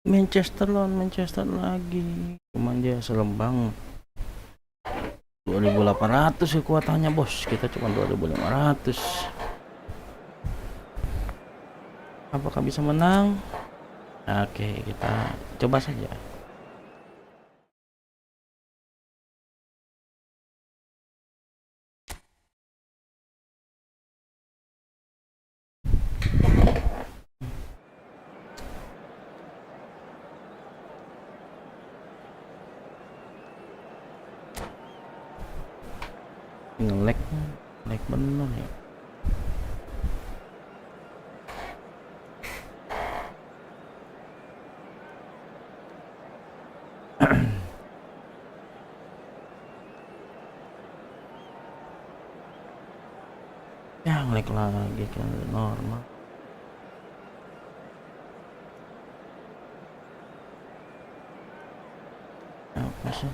Manchester lawan Manchester lagi. Cuman dia serem banget. 2800 kekuatannya bos. Kita cuma 2500. Apakah bisa menang? Oke, kita coba saja. Nge-lag bener ya. Ya nge-lag lagi kan normal. Apa sih?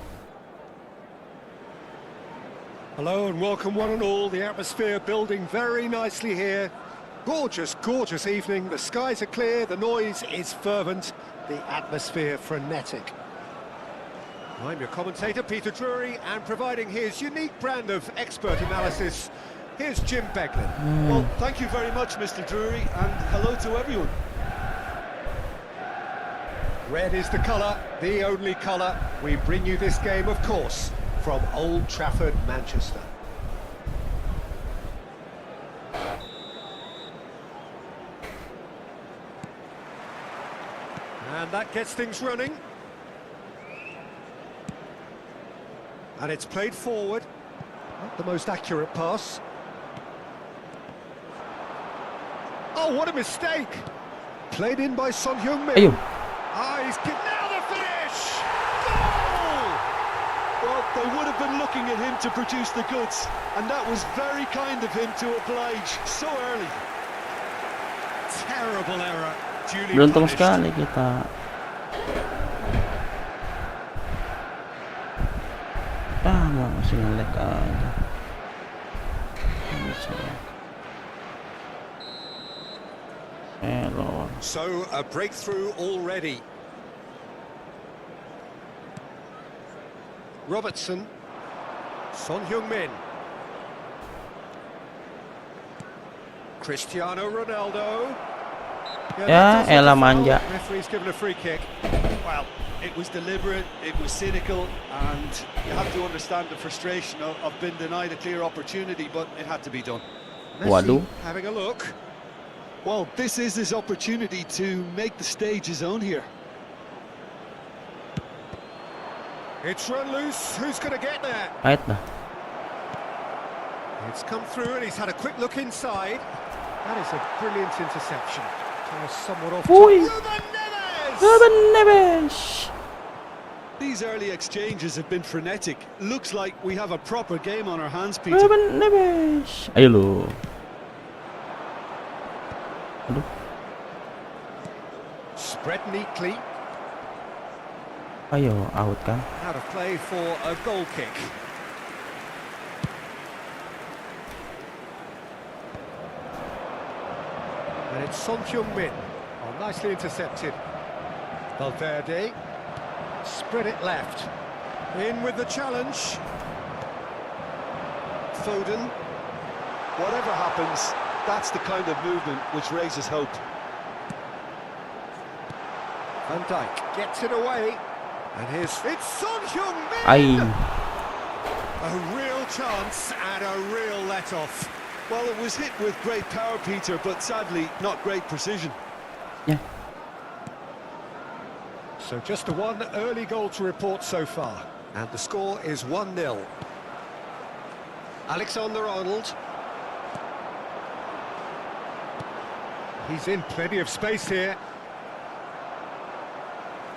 Hello and welcome one and all. The atmosphere building very nicely here. Gorgeous, gorgeous evening. The skies are clear, the noise is fervent, the atmosphere frenetic. I'm your commentator, Peter Drury, and providing his unique brand of expert analysis, here's Jim Beglin. Well, thank you very much, Mr. Drury, and hello to everyone. Red is the colour, the only colour. We bring you this game, of course, from Old Trafford, Manchester. And that gets things running. And it's played forward. Not the most accurate pass. Oh, what a mistake! Played in by Son Heung-min. Ah, he's now the finish! Goal! Well, they would have been looking at him to produce the goods, and that was very kind of him to oblige so early. Terrible error. Duly Beruntung punished. sekali kita. Masih nge-lag aja. Error. So, a breakthrough already. Robertson. Son Heung-min. Cristiano Ronaldo. Ya, elah manja. Referee's given a free kick. Well, it was deliberate, it was cynical, and you have to understand the frustration of being denied a clear opportunity, but it had to be done. Waduh. Having a look. Well, this is his opportunity to make the stage his own here. It's run loose. Who's going to get there? Pahit dah. It's come through and he's had a quick look inside. That is a brilliant interception. Somewhat off top. Ui. Ruben Neves! Ruben Neves. These early exchanges have been frenetic. Looks like we have a proper game on our hands, Peter. Ruben Neves. Ayo lo. Aduh. Spread neatly. Ayo, out kan. Out of play for a goal kick. And it's Son Heung-min. Oh, nicely intercepted. Valverde. Spread it left. In with the challenge. Foden. Whatever happens, that's the kind of movement which raises hope. Van Dijk gets it away. And here's... It's Son Heung-min! Ai. A real chance and a real let-off. Well, it was hit with great power, Peter, but sadly, not great precision. Ya. So just the one early goal to report so far. And the score is 1-0. Alexander-Arnold. He's in plenty of space here.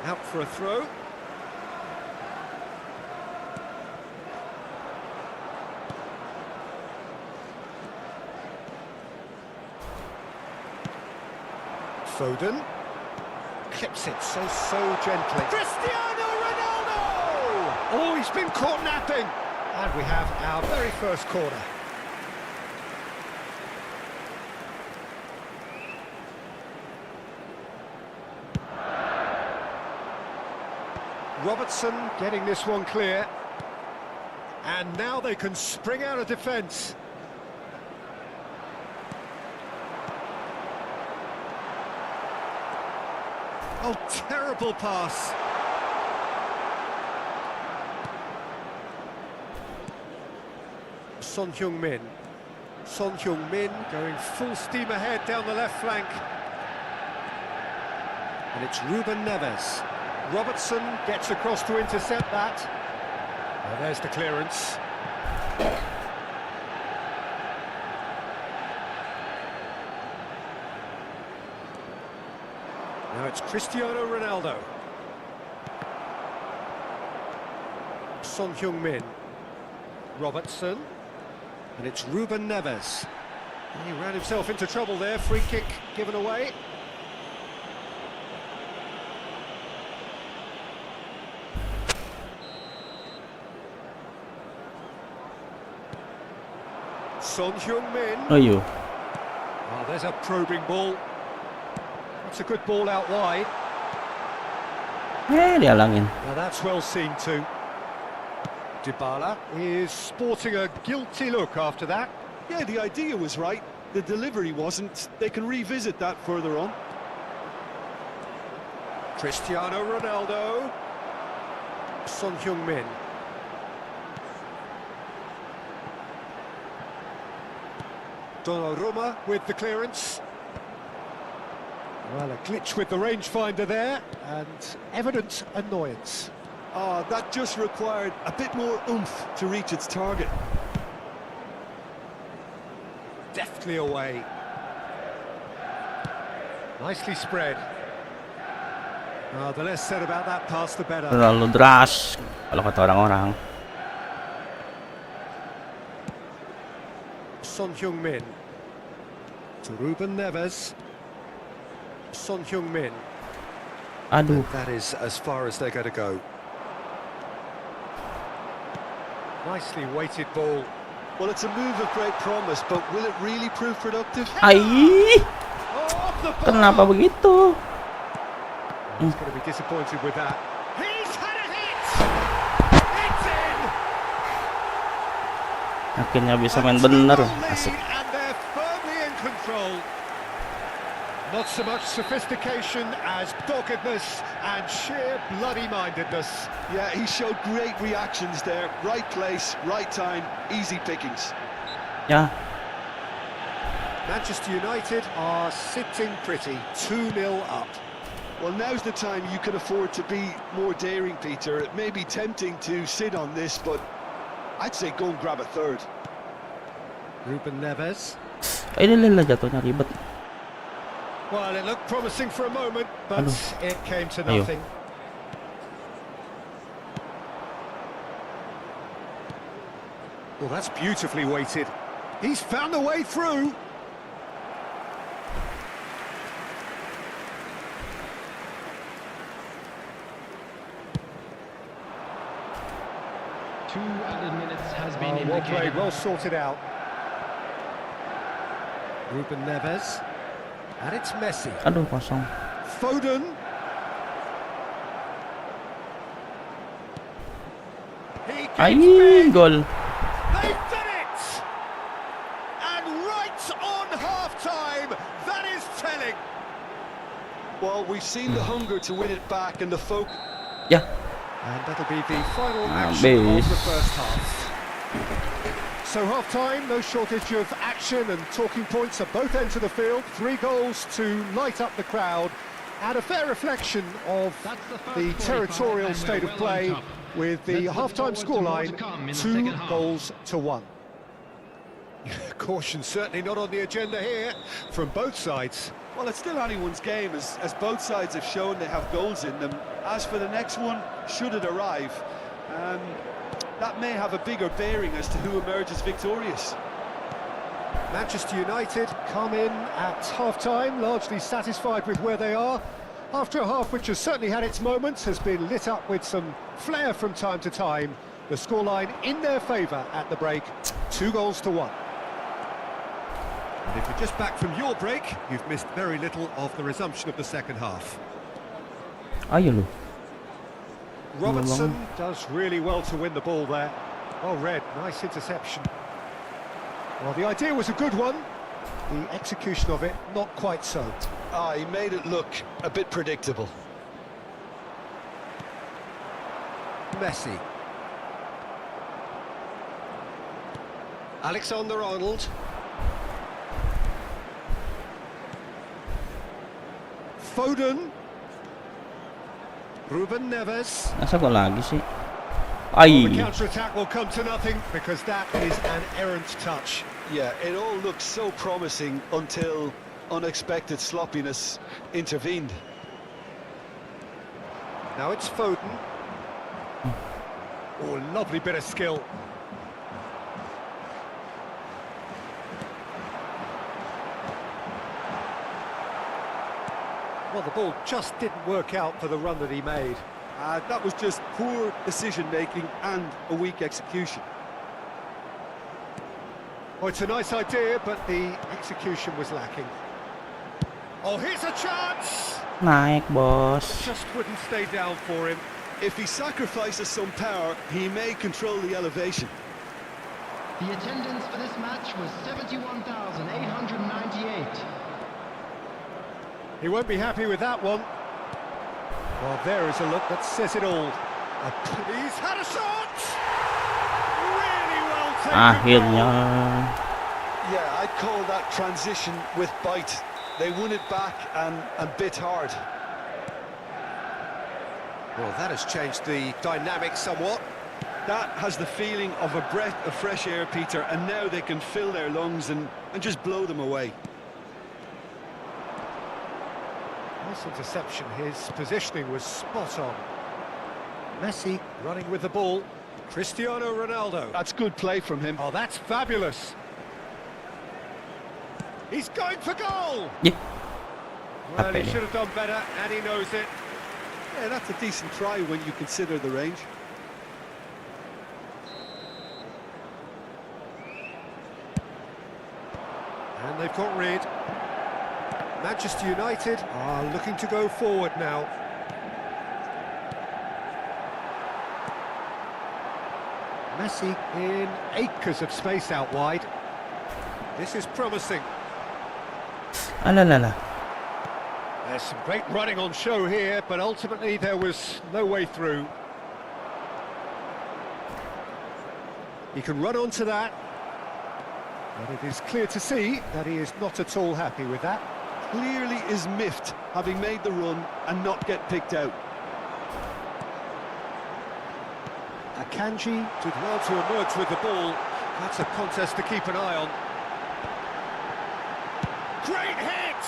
Out for a throw. Foden clips it so gently. Cristiano Ronaldo! Oh, he's been caught napping. And we have our very first corner. Robertson getting this one clear. And now they can spring out of defence. Oh, terrible pass. Son Heung-min. Son Heung-min going full steam ahead down the left flank. And it's Ruben Neves. Robertson gets across to intercept that. Well, there's the clearance. Now it's Cristiano Ronaldo. Son Heung-min. Robertson. And it's Ruben Neves. He ran himself into trouble there. Free kick given away. Son Heung-min. Oh, you. Oh, there's a probing ball. That's a good ball out wide. Dia lang yun. Now that's well seen too. Dybala is sporting a guilty look after that. Yeah, the idea was right. The delivery wasn't. They can revisit that further on. Cristiano Ronaldo. Son Heung-min. Donnarumma with the clearance. Well, a glitch with the rangefinder there, and evident annoyance. Oh, that just required a bit more oomph to reach its target. Deftly away. Nicely spread. The less said about that pass, the better. Terlalu deras kalau kata orang-orang. Son Heung-min. To Ruben Neves. Son Heung-min. Aduh. That is as far as they're going to go. Nicely weighted ball. Well, it's a move of great promise, but will it really prove productive? Ai, Off the bar. kenapa begitu? He's going to be disappointed with that. He's had a hit! It's in! Akhirnya bisa main bener. Asik. And they're firmly in control. Not so much sophistication as doggedness and sheer bloody-mindedness. Yeah, he showed great reactions there. Right place, right time, easy pickings. Ya, Manchester United are sitting pretty, 2-0 up. Well, now's the time you can afford to be more daring, Peter. It may be tempting to sit on this, but I'd say go and grab a third. Ruben Neves. Ay, lala jatuhnya ribet. Well, it looked promising for a moment, but Aduh. it came to Ayo. nothing. Well, that's beautifully weighted. He's found a way through. Two added minutes has been Well indicated. played, well sorted out. Ruben Neves. And it's Messi. Aduh, kosong. Foden. He gets Ay, big. gol. They've done it! And right on half-time, that is telling. Well, we've seen the hunger to win it back and the focus. Ya, And that'll be the final Habis. action of the first half. So half-time, no shortage of action and talking points at both ends of the field. 3 goals to light up the crowd, and a fair reflection of the territorial state of play, with the half-time scoreline 2 goals to 1. Caution certainly not on the agenda here from both sides. Well, it's still anyone's game, as both sides have shown they have goals in them. As for the next one, should it arrive, that may have a bigger bearing as to who emerges victorious. Manchester United come in at half-time, largely satisfied with where they are. After a half which has certainly had its moments, has been lit up with some flair from time to time. The scoreline in their favour at the break, 2-1. And if you're just back from your break, you've missed very little of the resumption of the second half. Ayo lu. Robertson does really well to win the ball there. Well read, nice interception. Well, the idea was a good one. The execution of it, not quite so. He made it look a bit predictable. Messi. Alexander-Arnold. Foden. Ruben Neves. Nasa ko lagi sih. Well, the Ay. counter-attack will come to nothing because that is an errant touch. Yeah, it all looked so promising until unexpected sloppiness intervened. Now it's Foden. Oh, lovely bit of skill. Well, the ball just didn't work out for the run that he made. That was just poor decision-making and a weak execution. Oh, it's a nice idea, but the execution was lacking. Oh, here's a chance! Naik, bos. Just wouldn't stay down for him. If he sacrifices some power, he may control the elevation. The attendance for this match was 71,898. He won't be happy with that one. Well, there is a look that says it all. He's had a shot! Really well taken. Akhirnya. Yeah, I'd call that transition with bite. They won it back and bit hard. Well, that has changed the dynamic somewhat. That has the feeling of a breath of fresh air, Peter, and now they can fill their lungs and just blow them away. Nice interception. His positioning was spot on. Messi running with the ball. Cristiano Ronaldo. That's good play from him. Oh, that's fabulous. He's going for goal. Yeah. Well, he should have done better, and he knows it. Yeah, that's a decent try when you consider the range. And they've got rid. Manchester United are looking to go forward now. Messi in acres of space out wide. This is promising. Alalala. There's some great running on show here, but ultimately there was no way through. He can run onto that, but it is clear to see that he is not at all happy with that. Clearly is miffed, having made the run and not get picked out. Akanji did well to emerge with the ball. That's a contest to keep an eye on. Great hit!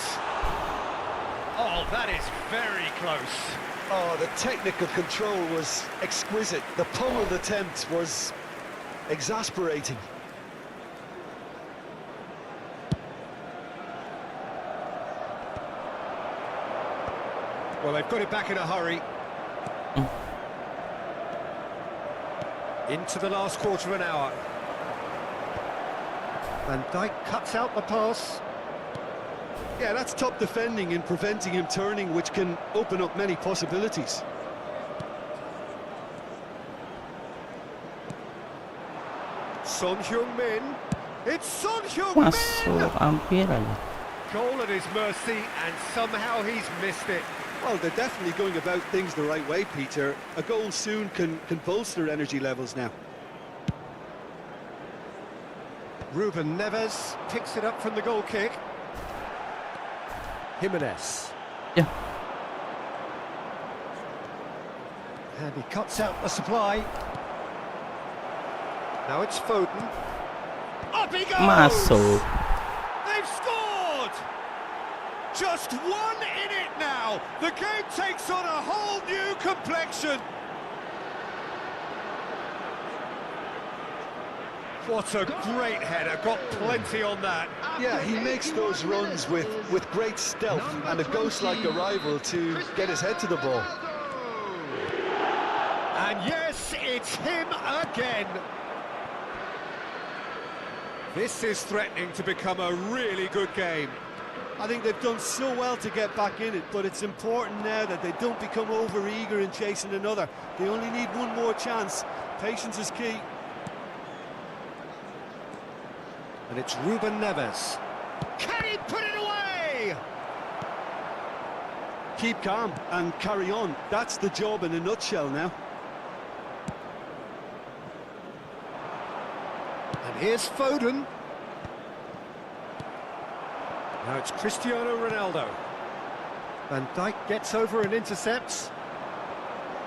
Oh, that is very close. Oh, the technical control was exquisite. The pummeled attempt was exasperating. Well, they've got it back in a hurry. Into the last quarter of an hour. Van Dijk cuts out the pass. Yeah, that's top defending and preventing him turning, which can open up many possibilities. Son Heung-min. It's Son Heung-min! Masuk, hampir aja. Goal at his mercy, and somehow he's missed it. Well, they're definitely going about things the right way, Peter. A goal soon can bolster energy levels now. Ruben Neves picks it up from the goal kick. Jimenez. Yeah. And he cuts out the supply. Now it's Foden. Up he goes! Masuk. They've scored! Just one in it now. The game takes on a whole new complexion. What a great header, got plenty on that. Yeah, he makes those runs with great stealth and a ghost-like arrival to get his head to the ball. And yes, it's him again. This is threatening to become a really good game. I think they've done so well to get back in it, but it's important now that they don't become over-eager in chasing another. They only need one more chance. Patience is key. And it's Ruben Neves. Can he put it away? Keep calm and carry on. That's the job in a nutshell now. And here's Foden. Now it's Cristiano Ronaldo. Van Dijk gets over and intercepts.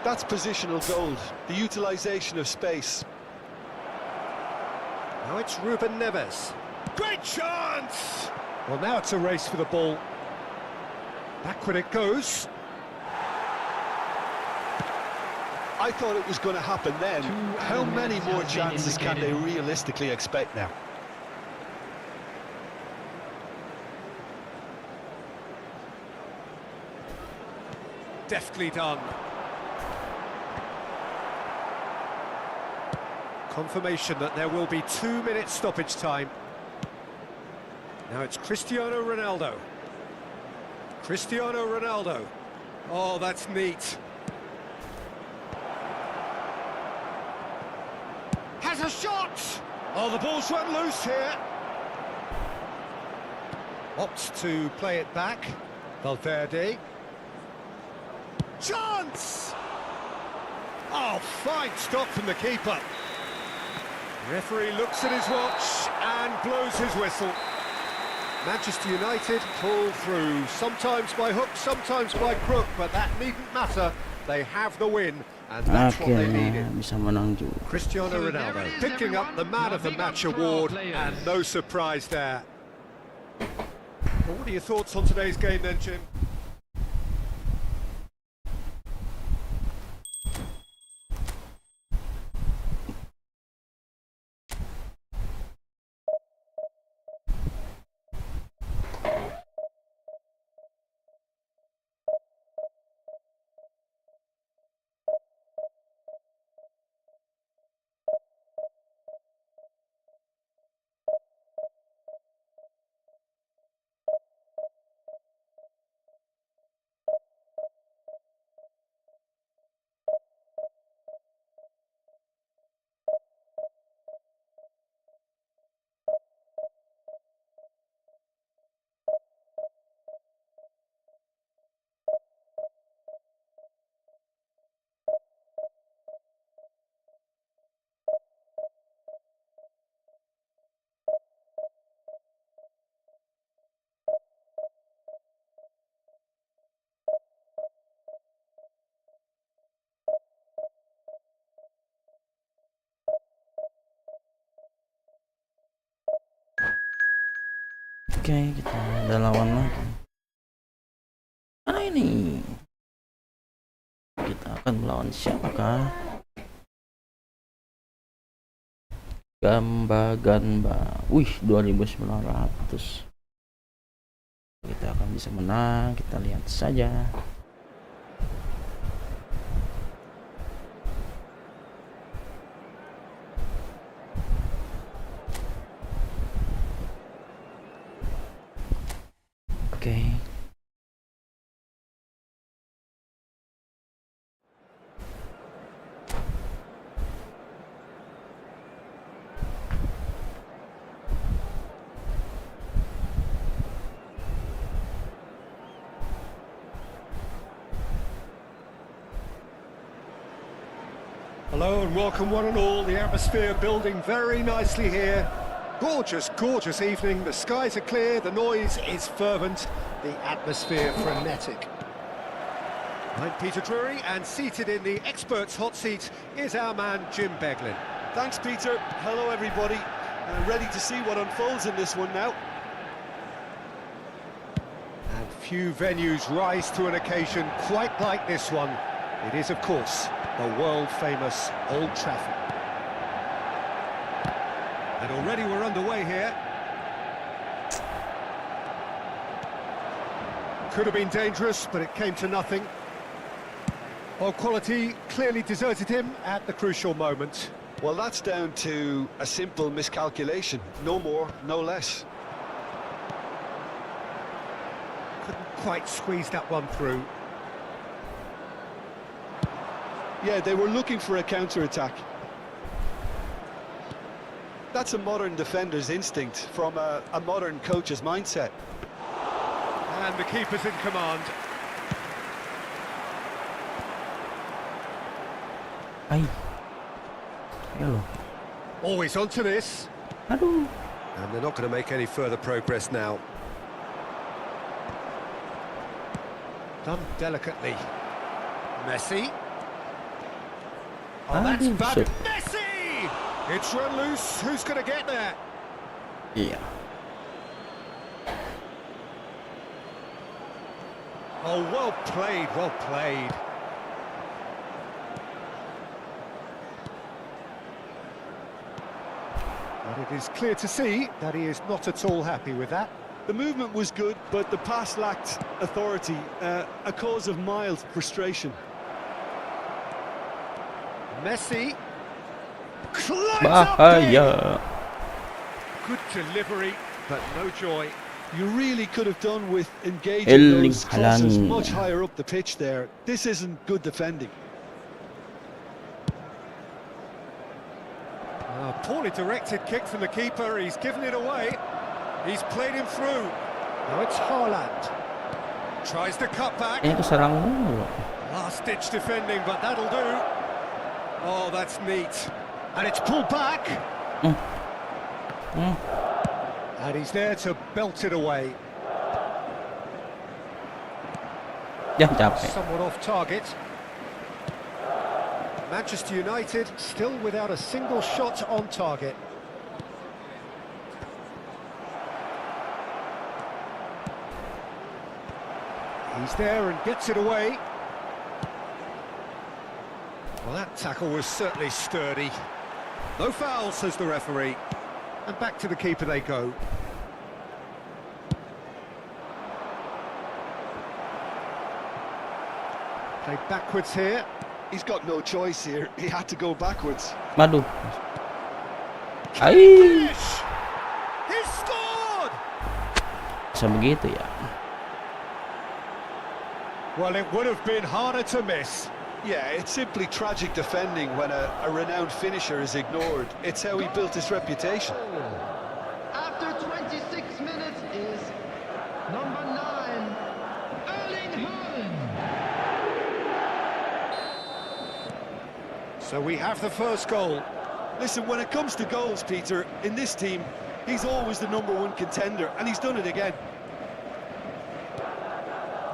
That's positional gold, the utilisation of space. Now it's Ruben Neves. Great chance! Well, now it's a race for the ball. Backward it goes. I thought it was going to happen then. How many more chances can they realistically expect now? Deftly done. Confirmation that there will be 2 minutes stoppage time. Now it's Cristiano Ronaldo. Cristiano Ronaldo. Oh, that's neat. Has a shot! Oh, the ball's run loose here. Opts to play it back. Valverde. Chance! Oh, fine stop from the keeper. Referee looks at his watch and blows his whistle. Manchester United pull through, sometimes by hook, sometimes by crook, but that needn't matter. They have the win, and that's what they Akhirnya needed. bisa menang juga. Cristiano Ronaldo picking up the Man of the Match award, and no surprise there. Well, what are your thoughts on today's game then, Jim? Oke, kita ada lawan lagi. Mana ini? Kita akan melawan siapakah? Gamba. Wih, 2.900. Kita akan bisa menang. Kita lihat saja. Oke. Hello and welcome one and all. The atmosphere building very nicely here. Gorgeous, gorgeous evening. The skies are clear, the noise is fervent, the atmosphere frenetic. I'm Peter Drury, and seated in the experts' hot seat is our man Jim Beglin. Thanks, Peter. Hello, everybody. Ready to see what unfolds in this one now. And few venues rise to an occasion quite like this one. It is, of course, the world-famous Old Trafford. And already we're underway here. Could have been dangerous, but it came to nothing. Well, quality clearly deserted him at the crucial moment. Well, that's down to a simple miscalculation. No more, no less. Couldn't quite squeeze that one through. Yeah, they were looking for a counter-attack. That's a modern defender's instinct from a modern coach's mindset. And the keeper's in command. Ay. Hello. Always onto this. Aduh. And they're not going to make any further progress now. Done delicately. Messi. Oh, that's Aduh, bad. shit. Messi! It's run loose. Who's going to get there? Iya. Oh, well played, well played. But it is clear to see that he is not at all happy with that. The movement was good, but the pass lacked authority, a cause of mild frustration. Messi climbs up big. Bahaya. Good delivery, but no joy. You really could have done with engaging Erling those crosses Haaland. much higher up the pitch there. This isn't good defending. Poorly directed kick from the keeper. He's given it away. He's played him through. Now it's Haaland. Tries to cut back. Ini keserang mulu. Last-ditch defending, but that'll do. Oh, that's neat. And it's pulled back. And he's there to belt it away. Ya capek. Somewhat off target. Manchester United still without a single shot on target. He's there and gets it away. Well, that tackle was certainly sturdy. No foul, says the referee. And back to the keeper they go. Played backwards here. He's got no choice here. He had to go backwards. Waduh. Ai. Finish! He scored! Bisa begitu ya. Well, it would have been harder to miss. Yeah, it's simply tragic defending when a renowned finisher is ignored. It's how he built his reputation. After 26 minutes is number 9, Erling Haaland. So we have the first goal. Listen, when it comes to goals, Peter, in this team, he's always the #1 contender, and he's done it again.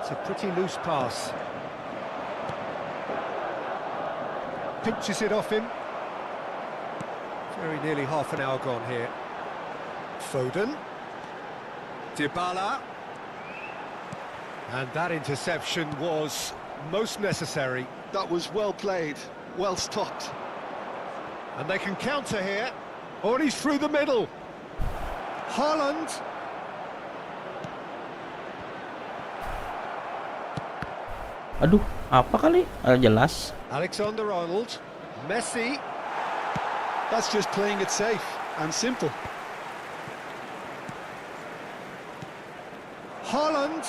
It's a pretty loose pass. Pinches it off him. Very nearly half an hour gone here. Foden. Dybala. And that interception was most necessary. That was well played, well stopped. And they can counter here. Oh, and he's through the middle. Haaland. Aduh, apa kali? Jelas. Alexander-Arnold. Messi. That's just playing it safe and simple. Haaland.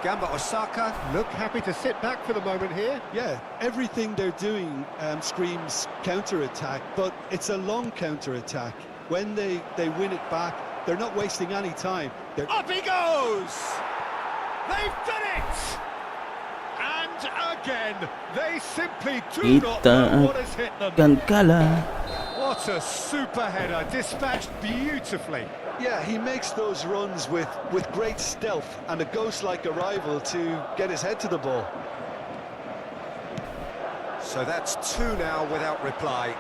Gamba Osaka look happy to sit back for the moment here. Yeah, everything they're doing screams counter-attack, but it's a long counter-attack. When they win it back, they're not wasting any time. Up he goes! They've done it! And again, they simply do not know what has hit them. Akan kalah. What a super header, dispatched beautifully. Yeah, he makes those runs with great stealth and a ghost-like arrival to get his head to the ball. So that's 2 now without reply.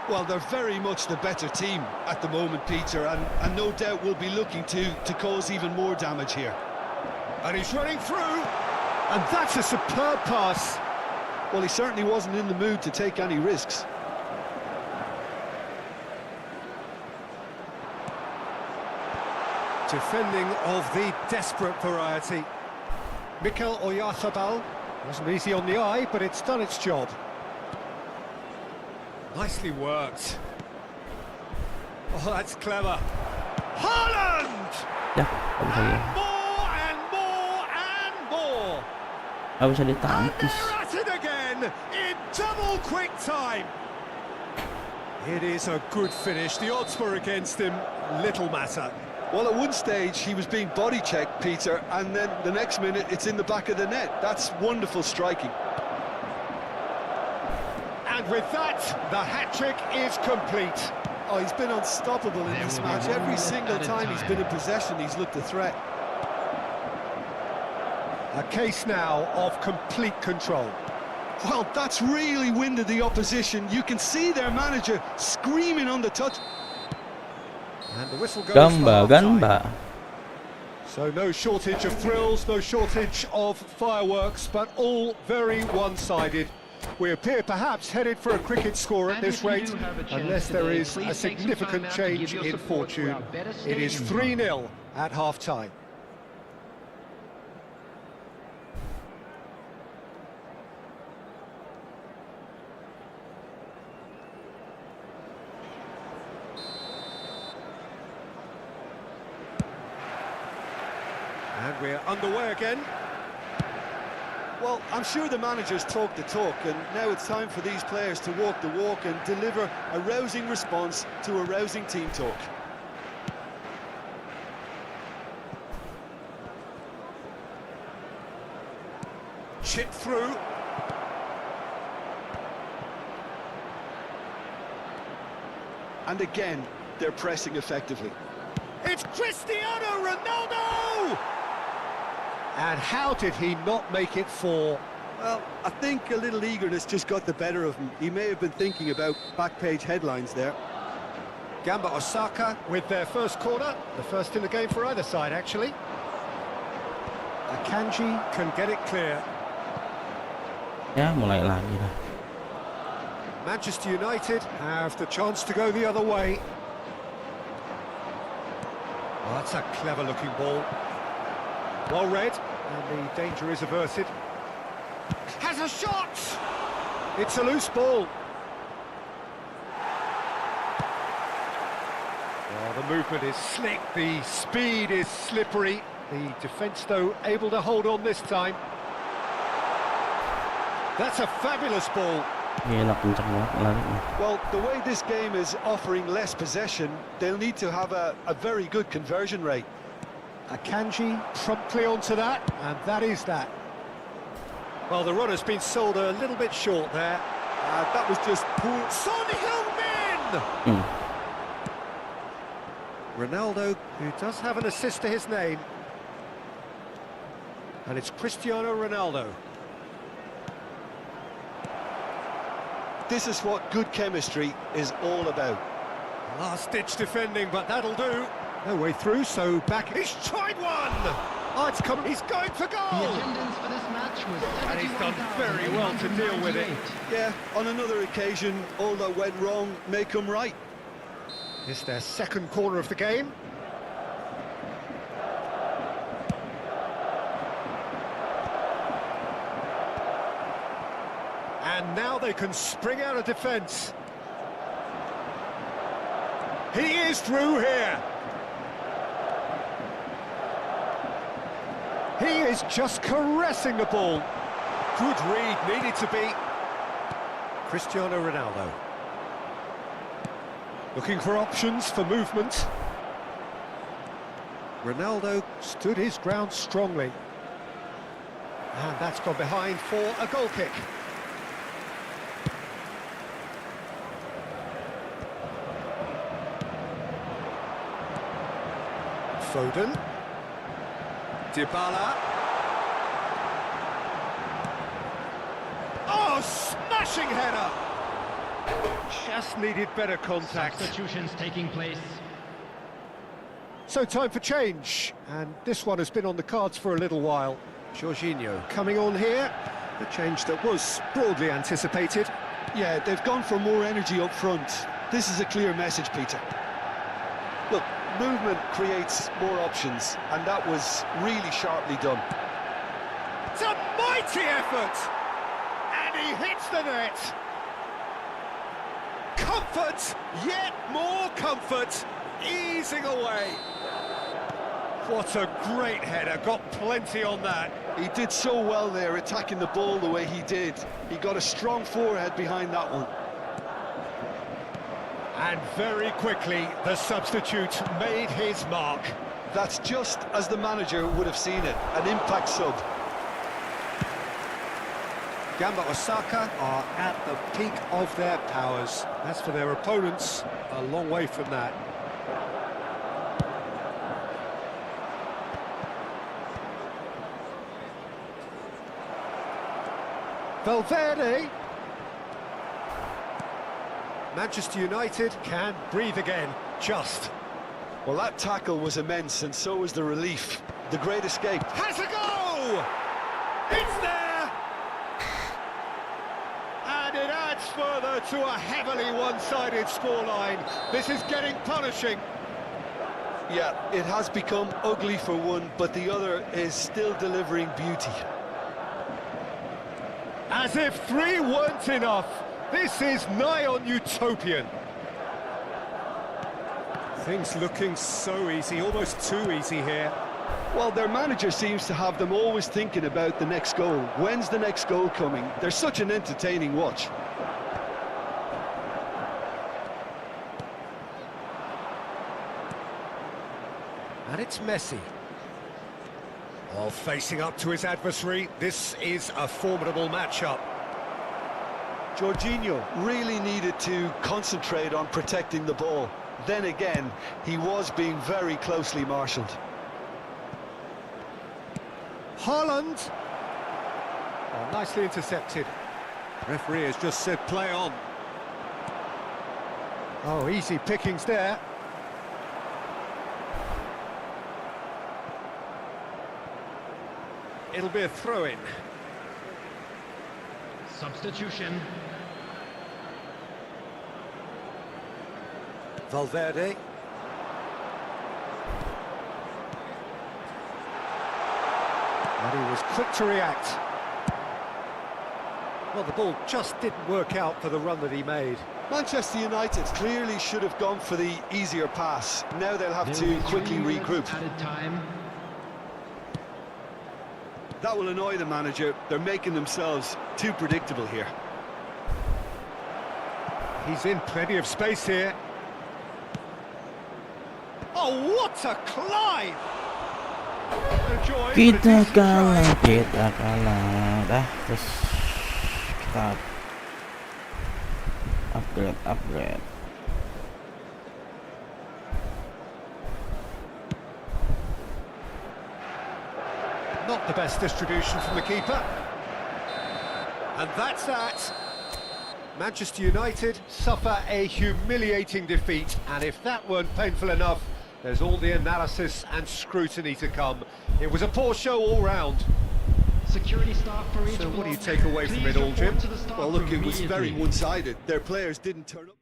Well, they're very much the better team at the moment, Peter, and no doubt will be looking to cause even more damage here. And he's running through, and that's a superb pass. Well, he certainly wasn't in the mood to take any risks. Defending of the desperate variety. Mikel Oyarzabal wasn't easy on the eye, but it's done its job. Nicely worked. Oh, that's clever. Haaland! Ya, nggak bisa ya. More and more and more. Nggak bisa And ditangkis. they're at it again in double quick time. It is a good finish. The odds were against him. Little matter. Well, at one stage he was being body checked, Peter, and then the next minute it's in the back of the net. That's wonderful striking. And with that, the hat-trick is complete. Oh, he's been unstoppable in this match. Every single time he's been in possession, he's looked a threat. A case now of complete control. Well, that's really winded the opposition. You can see their manager screaming on the touch. And the whistle goes Gamba, for half-time. gamba. So no shortage of thrills, no shortage of fireworks, but all very one-sided. We appear perhaps headed for a cricket score at this rate, unless there is a significant change in fortune. It is 3-0 at half-time. And we're underway again. Well, I'm sure the manager's talked the talk, and now it's time for these players to walk the walk and deliver a rousing response to a rousing team talk. Chip through. And again, they're pressing effectively. It's Cristiano Ronaldo! And how did he not make it 4? Well, I think a little eagerness just got the better of him. He may have been thinking about back-page headlines there. Gamba Osaka with their first corner, the first in the game for either side, actually. Akanji can get it clear. Ya, mulai lagi lah. Manchester United have the chance to go the other way. Oh, that's a clever-looking ball. Well read, and the danger is averted. Has a shot! It's a loose ball. Well, the movement is slick, the speed is slippery. The defence, though, able to hold on this time. That's a fabulous ball. Enak kencang banget larinya. Well, the way this game is offering less possession, they'll need to have a very good conversion rate. Akanji promptly onto that, and that is that. Well, the run has been sold a little bit short there. That was just poor. Son Heung-min! Ronaldo, who does have an assist to his name. And it's Cristiano Ronaldo. This is what good chemistry is all about. Last-ditch defending, but that'll do. No way through, so back. He's tried one! Oh, it's come. He's going for The goal! attendance for this match was And he's done very well to deal with it. Yeah, on another occasion, all that went wrong may come right. It's their second corner of the game. And now they can spring out of defence. He is through here. He is just caressing the ball. Good read, needed to be. Cristiano Ronaldo. Looking for options for movement. Ronaldo stood his ground strongly. And that's gone behind for a goal kick. Foden. Dybala. Oh, smashing header! Just needed better contact. Substitutions taking place. So time for change, and this one has been on the cards for a little while. Jorginho coming on here, a change that was broadly anticipated. Yeah, they've gone for more energy up front. This is a clear message, Peter. Look, Movement creates more options, and that was really sharply done. It's a mighty effort! And he hits the net! Comfort, yet more comfort, easing away. What a great header, got plenty on that. He did so well there, attacking the ball the way he did. He got a strong forehead behind that one. And very quickly, the substitute made his mark. That's just as the manager would have seen it, an impact sub. Gamba Osaka are at the peak of their powers. As for their opponents, a long way from that. Valverde. Manchester United can breathe again, just. Well, that tackle was immense, and so was the relief. The great escape. Has a go! It's there! And it adds further to a heavily one-sided scoreline. This is getting punishing. Yeah, it has become ugly for one, but the other is still delivering beauty. As if 3 weren't enough, this is nigh on utopian. Things looking so easy, almost too easy here. Well, their manager seems to have them always thinking about the next goal. When's the next goal coming? They're such an entertaining watch. And it's Messi. While facing up to his adversary, this is a formidable matchup. Jorginho really needed to concentrate on protecting the ball. Then again, he was being very closely marshalled. Haaland. Oh, nicely intercepted. Referee has just said play on. Oh, easy pickings there. It'll be a throw-in. Substitution. Valverde. And he was quick to react. Well, the ball just didn't work out for the run that he made. Manchester United clearly should have gone for the easier pass. Now they'll have to quickly regroup. Added time. That will annoy the manager. They're making themselves too predictable here. He's in plenty of space here. Oh, what a climb! Kita kalah dah. Terus kita upgrade. Not the best distribution from the keeper. And that's that. Manchester United suffer a humiliating defeat, and if that weren't painful enough, there's all the analysis and scrutiny to come. It was a poor show all round. Security staff for each So what do you block. take away from it Please all, Jim? report to the staff Well, look, room it was very immediately. one-sided. Their players didn't turn up.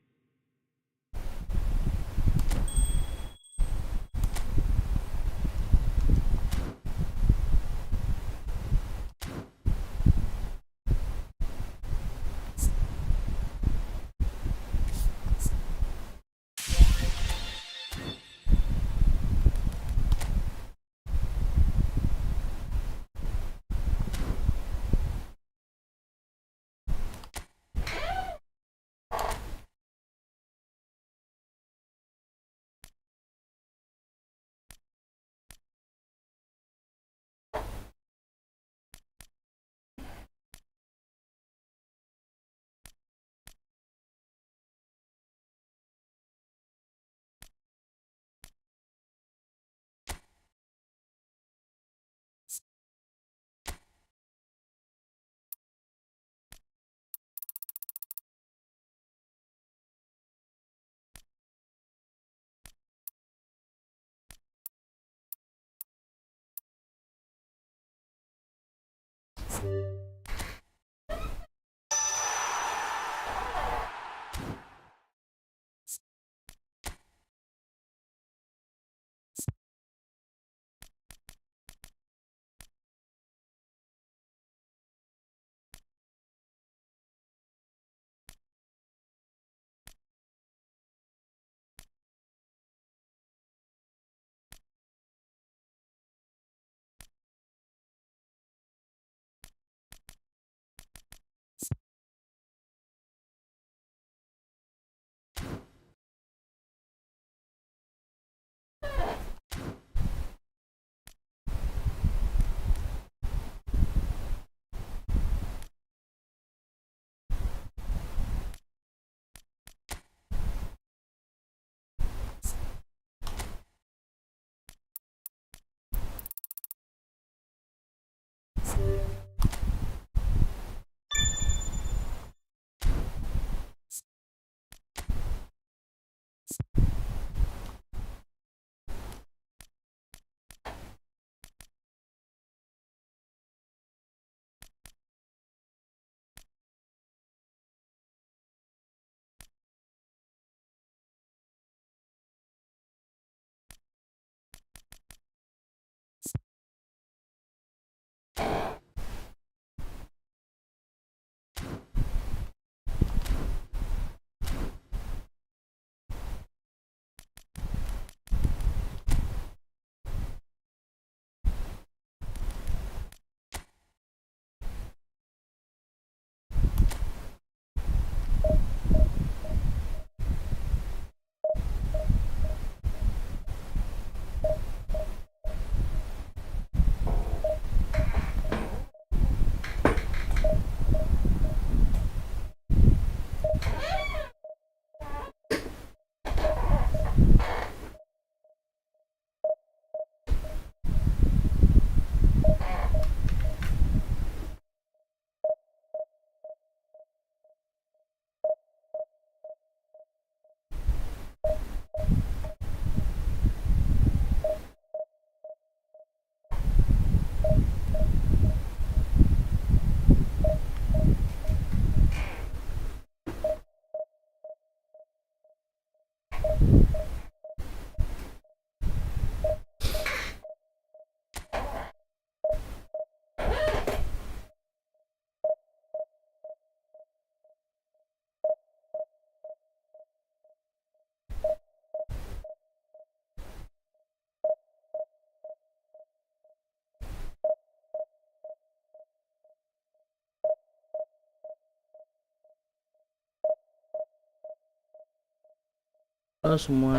lupa semua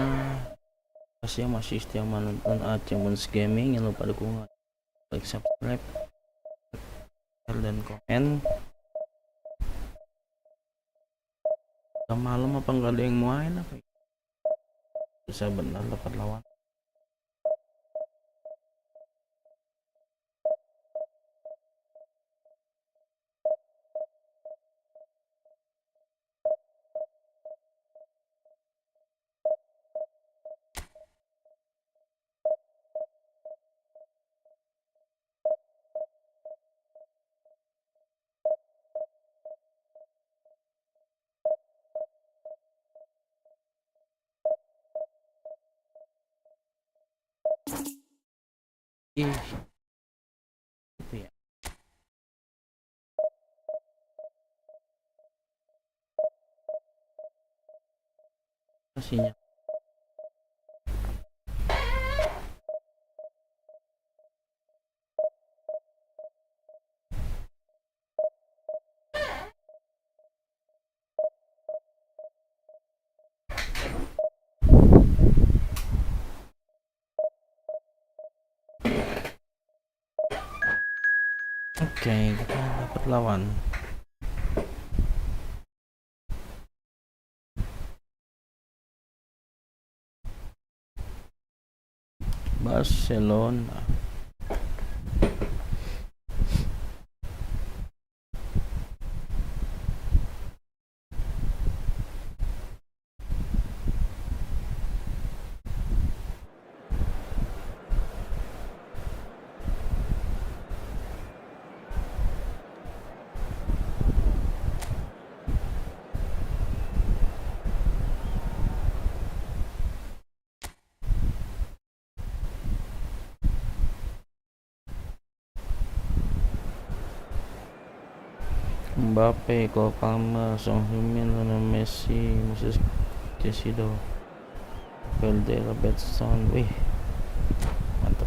kasih yang masih setia menonton Champions Gaming, jangan lupa dukung, like, subscribe, share, dan komen. Udah malam apa nggak ada yang main apa ya? Bisa benar dapat lawan. Ih, itu ya. Pastinya. Oke, kita dapat lawan. Barcelona. Mbappe, Cole Palmer, Son Heung-min, Lionel Messi, Moses Caicedo, Valde, Robertson. Wih,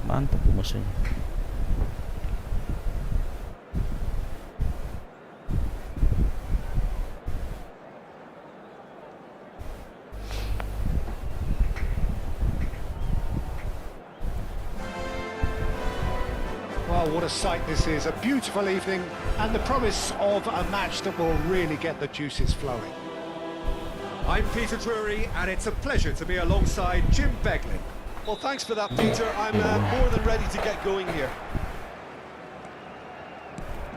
mantap musuhnya. Well, what a sight this is. A beautiful evening and the promise of a match that will really get the juices flowing. I'm Peter Drury and it's a pleasure to be alongside Jim Beglin. Well, thanks for that, Peter. I'm more than ready to get going here.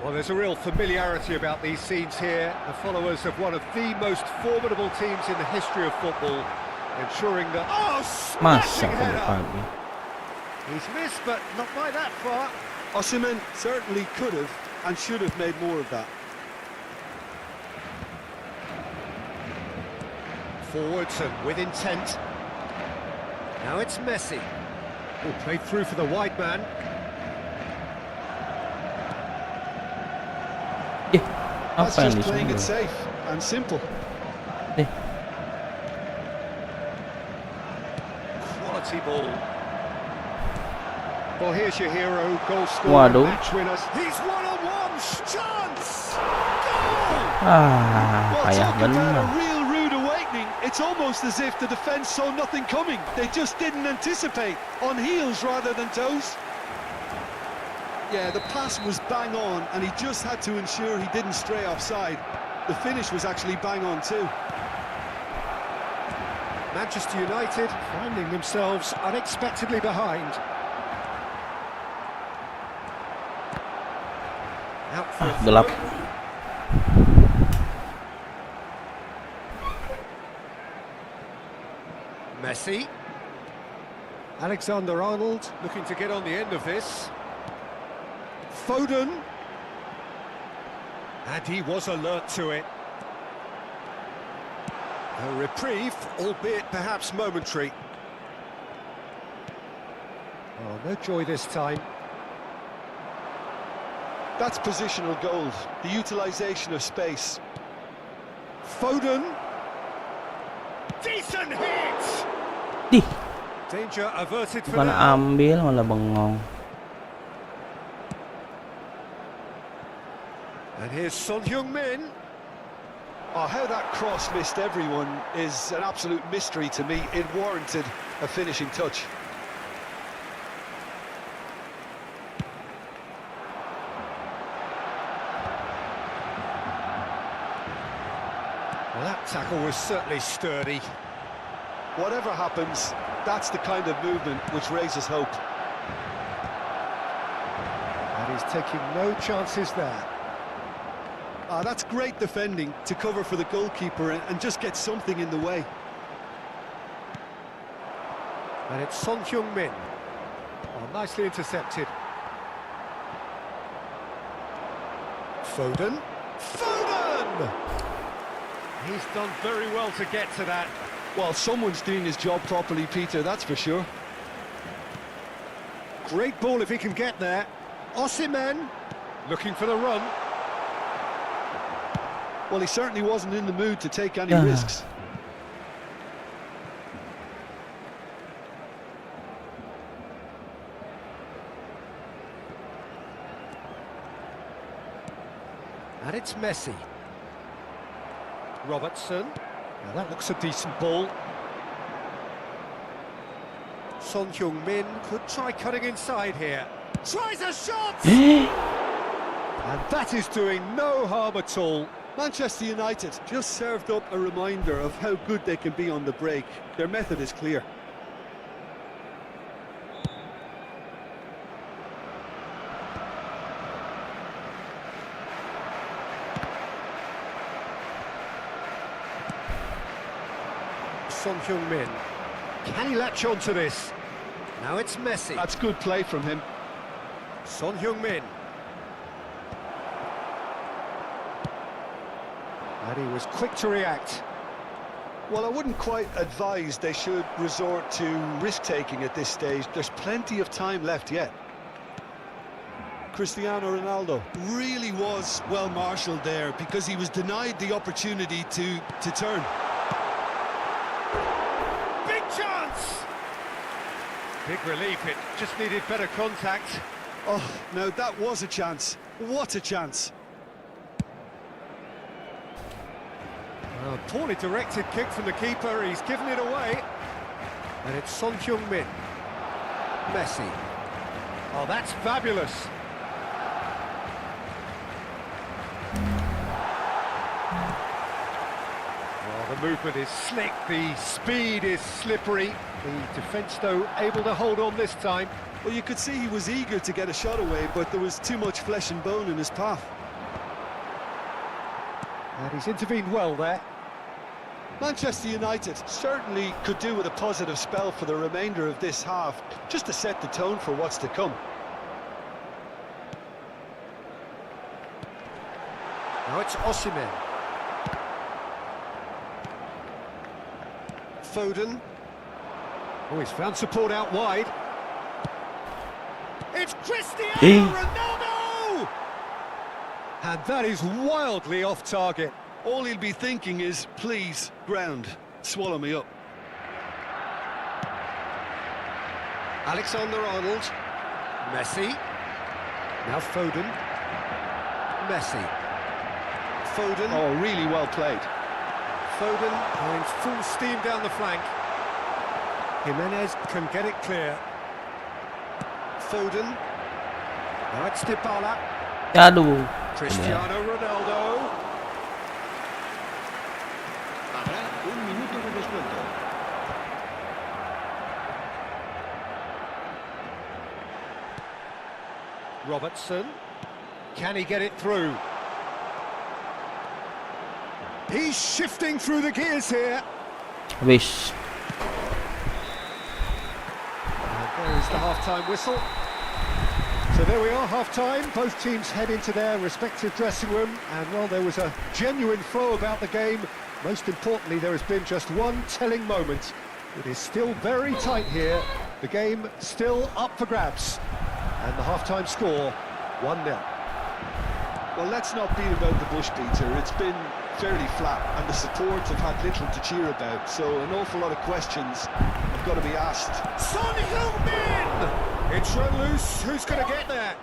Well, there's a real familiarity about these scenes here. The followers of one of the most formidable teams in the history of football, ensuring that... Oh, Masa smashing header! pagi. He's missed, but not by that far. Osimhen certainly could have and should have made more of that. Forwards and with intent. Now it's Messi. Oh, played through for the wide man. That's Apa yang just playing it disuruh? safe and simple. Quality ball. Well, here's your hero, goal scorer, Waduh. match winners. He's one-on-one, chance! Goal! Ah, Well, payah talk about benar. a real rude awakening. It's almost as if the defence saw nothing coming. They just didn't anticipate, on heels rather than toes. Yeah, the pass was bang on, and he just had to ensure he didn't stray offside. The finish was actually bang on too. Manchester United finding themselves unexpectedly behind. Out for a Gelap. throw. Messi. Alexander-Arnold looking to get on the end of this. Foden. And he was alert to it. A reprieve, albeit perhaps momentary. Oh, no joy this time. That's positional gold, the utilisation of space. Foden. Decent hit! Dih, Danger averted for bukan now. ambil malah bengong. And here's Son Heung-min. Oh, how that cross missed everyone is an absolute mystery to me. It warranted a finishing touch. Well, that tackle was certainly sturdy. Whatever happens, that's the kind of movement which raises hope. And he's taking no chances there. Ah, that's great defending to cover for the goalkeeper and just get something in the way. And it's Son Heung-min. Oh, nicely intercepted. Foden. Foden! He's done very well to get to that. Well, someone's doing his job properly, Peter, that's for sure. Great ball if he can get there. Osimhen looking for the run. Well, he certainly wasn't in the mood to take any Yeah. risks. And it's Messi. Robertson. Now that looks a decent ball. Son Heung-min could try cutting inside here. Tries a shot! And that is doing no harm at all. Manchester United just served up a reminder of how good they can be on the break. Their method is clear. Son Heung-min. Can he latch on to this? Now it's Messi. That's good play from him. Son Heung-min. And he was quick to react. Well, I wouldn't quite advise they should resort to risk-taking at this stage. There's plenty of time left yet. Cristiano Ronaldo really was well marshalled there because he was denied the opportunity to turn. Big chance! Big relief, it just needed better contact. Oh, now that was a chance. What a chance. Well, a poorly directed kick from the keeper, he's given it away. And it's Son Heung-min. Messi. Oh, that's fabulous. Oh, the movement is slick, the speed is slippery. The defence, though, able to hold on this time. Well, you could see he was eager to get a shot away, but there was too much flesh and bone in his path. And he's intervened well there. Manchester United certainly could do with a positive spell for the remainder of this half, just to set the tone for what's to come. Now it's Osimhen. Foden. Oh, he's found support out wide. It's Cristiano Ronaldo! And that is wildly off target. All he'll be thinking is, please, ground, swallow me up. Alexander-Arnold. Messi. Now Foden. Messi. Foden. Oh, really well played. Foden going full steam down the flank. Jimenez can get it clear. Foden. Now it's Dybala. Aduh. Cristiano Ronaldo. Habrá un minuto de descuento. Robertson. Can he get it through? He's shifting through the gears here. Wish. And there is the half-time whistle. So there we are, half-time. Both teams head into their respective dressing room. And, well, there was a genuine flow about the game. Most importantly, there has been just one telling moment. It is still very tight here. The game still up for grabs. And the half-time score, 1-0. Well, let's not beat about the bush, Peter. It's been fairly flat, and the support have had little to cheer about, so an awful lot of questions have got to be asked. Son Heung-min! It's run loose. Who's going to get there?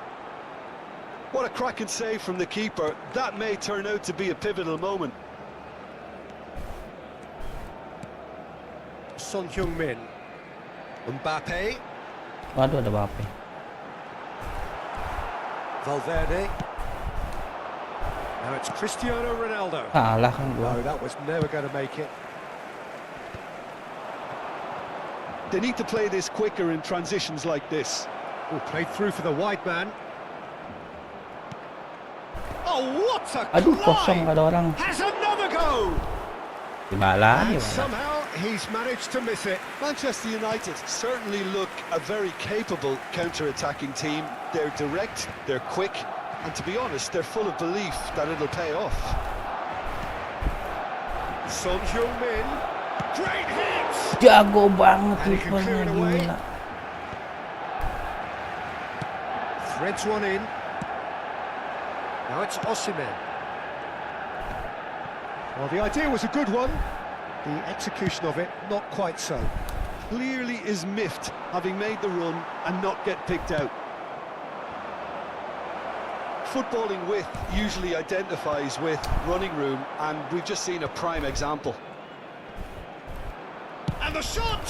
What a cracking save from the keeper. That may turn out to be a pivotal moment. Son Heung-min. Mbappe. Waduh, ada Mbappe. Valverde. Now it's Cristiano Ronaldo. Kalah kan gua. No, that was never going to make it. They need to play this quicker in transitions like this. Oh, played through for the wide man. Oh, what a Aduh, kosong, climb! ada orang. Has another go! Gimana? And somehow he's managed to miss it. Manchester United certainly look a very capable counter-attacking team. They're direct, they're quick, and to be honest, they're full of belief that it'll pay off. Son Heung-min. Great hit! Jago banget And he can clear kipernya, it away. gila. Threads one in. Now it's Osimhen. Well, the idea was a good one. The execution of it, not quite so. Clearly is miffed, having made the run and not get picked out. Footballing width usually identifies with running room, and we've just seen a prime example. And the shot!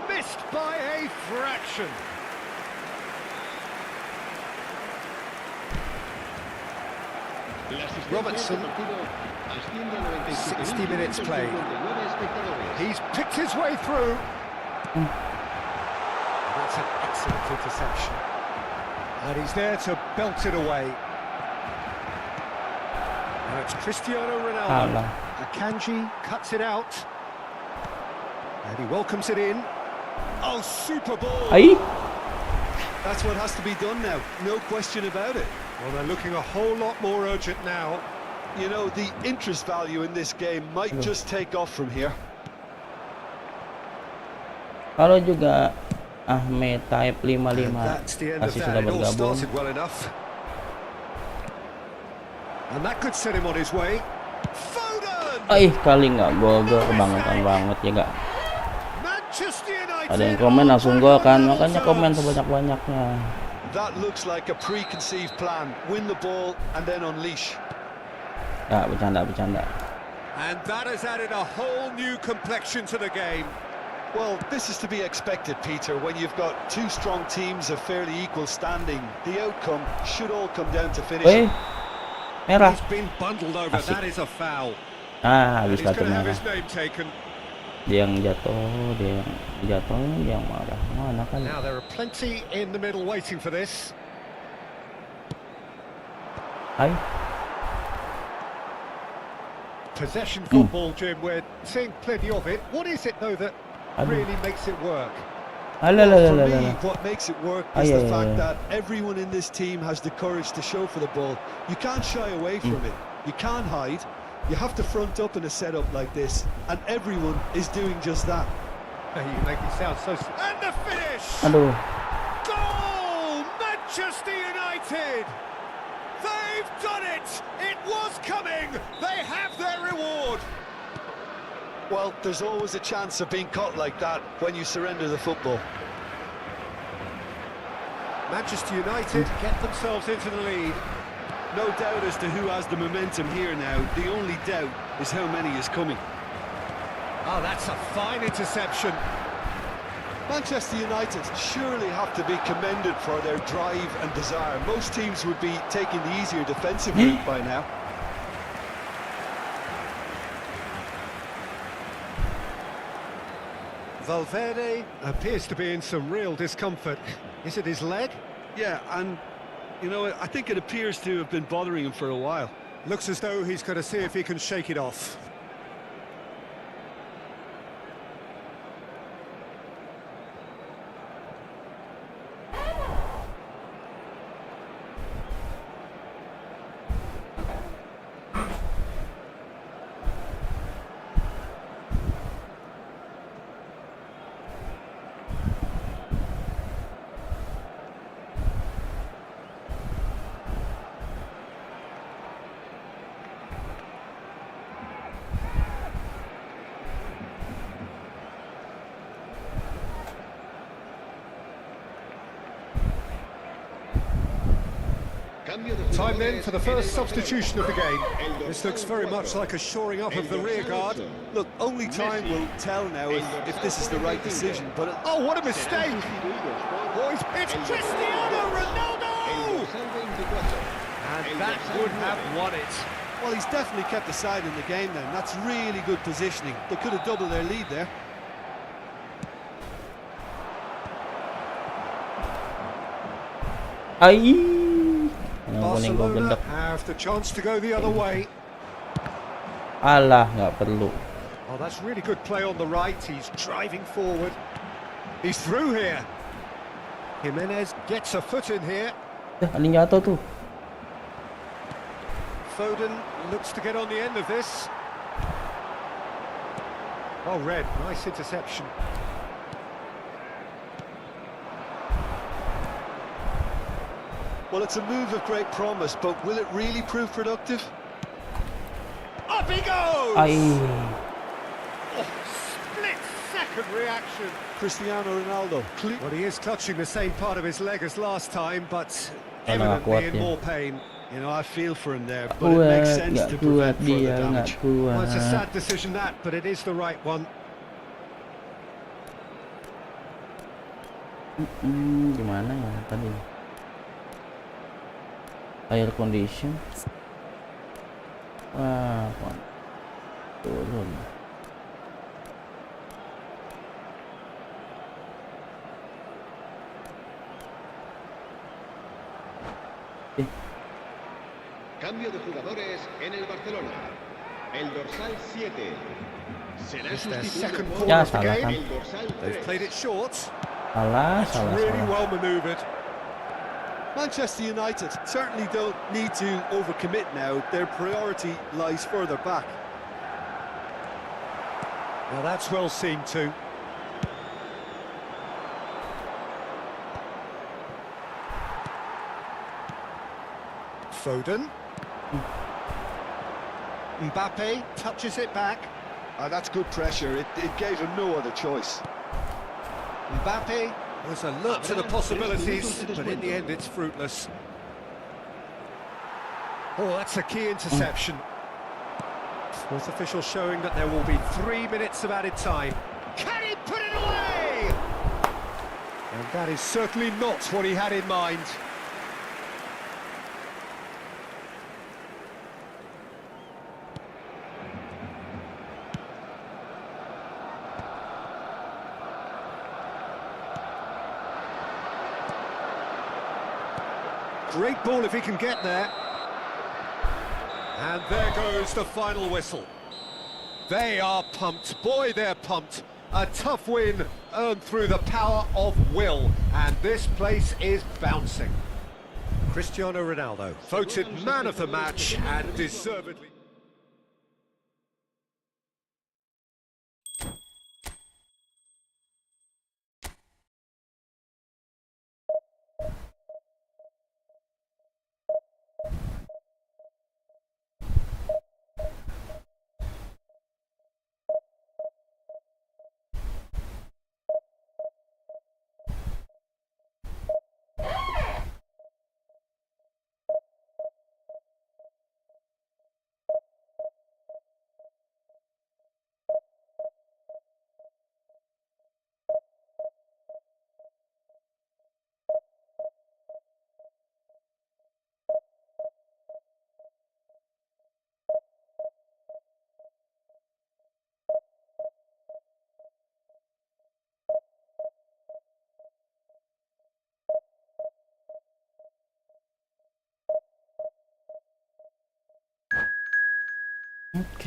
Missed by a fraction. Robertson. 60 minutes played. He's picked his way through. That's an excellent interception. And he's there to belt it away. Now it's Cristiano Ronaldo. Kalah. Akanji cuts it out. And he welcomes it in. Oh, super ball! Ai, That's what has to be done now, no question about it. Well, they're looking a whole lot more urgent now. You know, the interest value in this game might just take off from here. kalau juga Ahmed Taib 55 And that's the end of masih that. sudah It all bergabung. started well enough. And that could set him on his way. Foden! Kali nggak gol, kebangetan banget ya gak? Manchester United! Ada yang komen langsung gol kan, makanya komen sebanyak-banyaknya. That looks like a preconceived plan. Win the ball and then unleash. Ya, bercanda. And that has added a whole new complexion to the game. Well, this is to be expected, Peter, when you've got two strong teams of fairly equal standing. The outcome should all come down to finishing. Merah. He's been bundled over. Asik. That is a foul. Habis He's kartu going to have merah. his name taken. Dia yang jatuh, dia yang marah. Mana kan? Now there are plenty in the middle waiting for this. Hai. Possession football, Jim. We're seeing plenty of it. What is it though that Aduh. really makes it work? For me, Alalala. what makes it work Ay, is the ay, fact ay. that everyone in this team has the courage to show for the ball. You can't shy away from it. You can't hide. You have to front up in a setup like this, and everyone is doing just that. You make it sound so... And the finish! Aduh. Goal! Manchester United! They've done it! It was coming! They have their reward! Well, there's always a chance of being caught like that when you surrender the football. Manchester United get themselves into the lead. No doubt as to who has the momentum here now. The only doubt is how many is coming. Oh, that's a fine interception. Manchester United surely have to be commended for their drive and desire. Most teams would be taking the easier defensive route by now. Valverde appears to be in some real discomfort. Is it his leg? Yeah, and, you know, I think it appears to have been bothering him for a while. Looks as though he's going to see if he can shake it off. Cambio de Time then jugadores for the en first el substitution of the game. El This looks very much like a shoring up of the El rear dorsal guard. 8. Look, only time will tell now if this is the right decision, but Oh, what a mistake! Serán sustituidos por Boys, it's el Cristiano El Ronaldo! dorsal 24. El And that dorsal would 9. have won it. well, he's definitely kept the side in the game then. That's really good positioning. They could have doubled their lead there. Ai. Yang kuning gua Barcelona gendek. have the chance to go the other way. Alah, nggak perlu. Oh, that's really good play on the right. He's driving forward. He's through here. Jimenez gets a foot in here. Ada yang jatuh tuh. Foden looks to get on the end of this. Oh, Red, nice interception. Well, it's a move of great promise, but will it really prove productive? Up he goes! Ai. Oh, split-second reaction. Cristiano Ronaldo. Well, he is clutching the same part of his leg as last time, but Mana nggak kuat evidently in ya. more pain. You know, I feel for him there, but it makes Kuat, sense nggak to kuat prevent further dia, nggak damage. Well, it's a kuat. sad decision that, but it is the right one. Gimana ya tadi? Air condition. Wah, turun. Cambio de jugadores en el Barcelona. El dorsal 7. Será It's their sustituido second por corner Ya, of the salah game. kan. el dorsal They've 3. played it short. Salah, It's salah, really salah. well manoeuvred. Manchester United certainly don't need to overcommit now. Their priority lies further back. Now that's well seen too. Foden. Mbappe touches it back. That's good pressure. It gave him no other choice. Mbappe was alert to the possibilities, but in the end it's fruitless. Oh, that's a key interception. Fourth official showing that there will be 3 minutes of added time. Can he put it away? And that is certainly not what he had in mind. Great ball if he can get there. And there goes the final whistle. They are pumped. Boy, they're pumped. A tough win earned through the power of will. And this place is bouncing. Cristiano Ronaldo, voted man of the match and deservedly. Oke.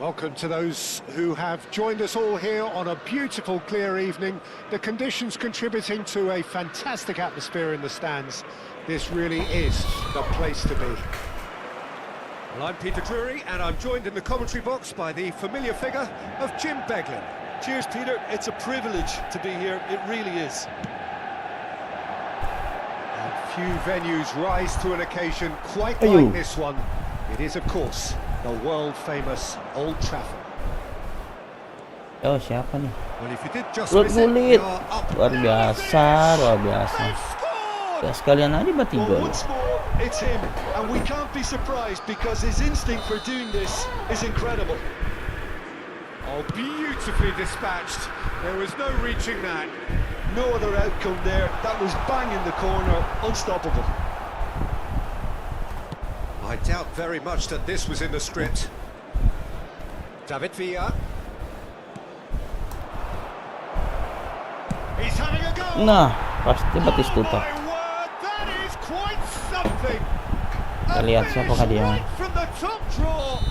Welcome to those who have joined us all here on a beautiful, clear evening. The conditions contributing to a fantastic atmosphere in the stands. This really is the place to be. Well, I'm Peter Drury, and I'm joined in the commentary box by the familiar figure of Jim Beglin. Cheers, Peter. It's a privilege to be here. It really is. And few venues rise to an occasion quite like this one. It is, of course, the world-famous Old Trafford. Oh, siapa nih? Well, if you did just Perut miss it, kulit. you're up. Luar biasa, luar biasa. Ya, sekalian aja berarti Well, gol. once more, it's him, and we can't be surprised because his instinct for doing this is incredible. Oh, beautifully dispatched. There was no reaching that. No other outcome there. That was bang in the corner, unstoppable. I doubt very much that this was in the script. David Villa. He's having a go. Nah, pasti Batistuta. Oh my word, that is quite something. Kita lihat siapakah dia. Right from the top draw.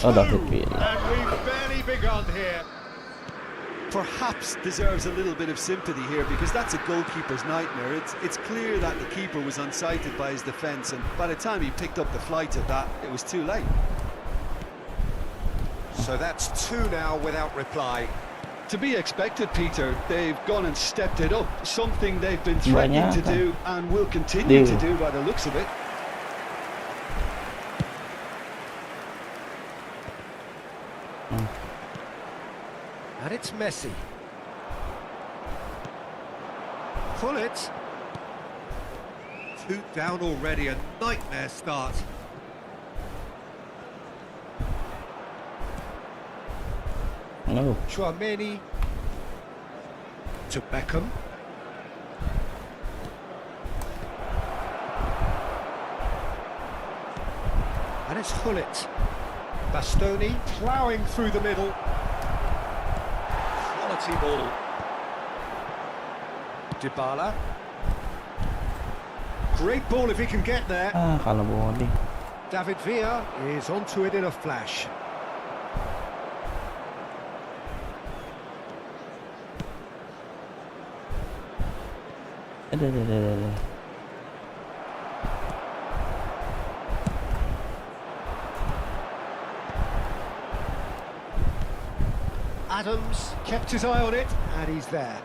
Oh, David Villa. And we've barely begun here. Perhaps deserves a little bit of sympathy here because that's a goalkeeper's nightmare. It's clear that the keeper was unsighted by his defence, and by the time he picked up the flight of that, it was too late. So that's two now without reply. To be expected, Peter. They've gone and stepped it up, something they've been threatening to do and will continue to do by the looks of it. And it's Messi. Pull it. Two down already, a nightmare start. No. Chouameni to Beckham. And it's Hullet. Bastoni ploughing through the middle. Quality ball. Dybala. Great ball if he can get there. Ah, kalau boleh. David Villa is onto it in a flash. Ada. Adams kept his eye on it, and he's there.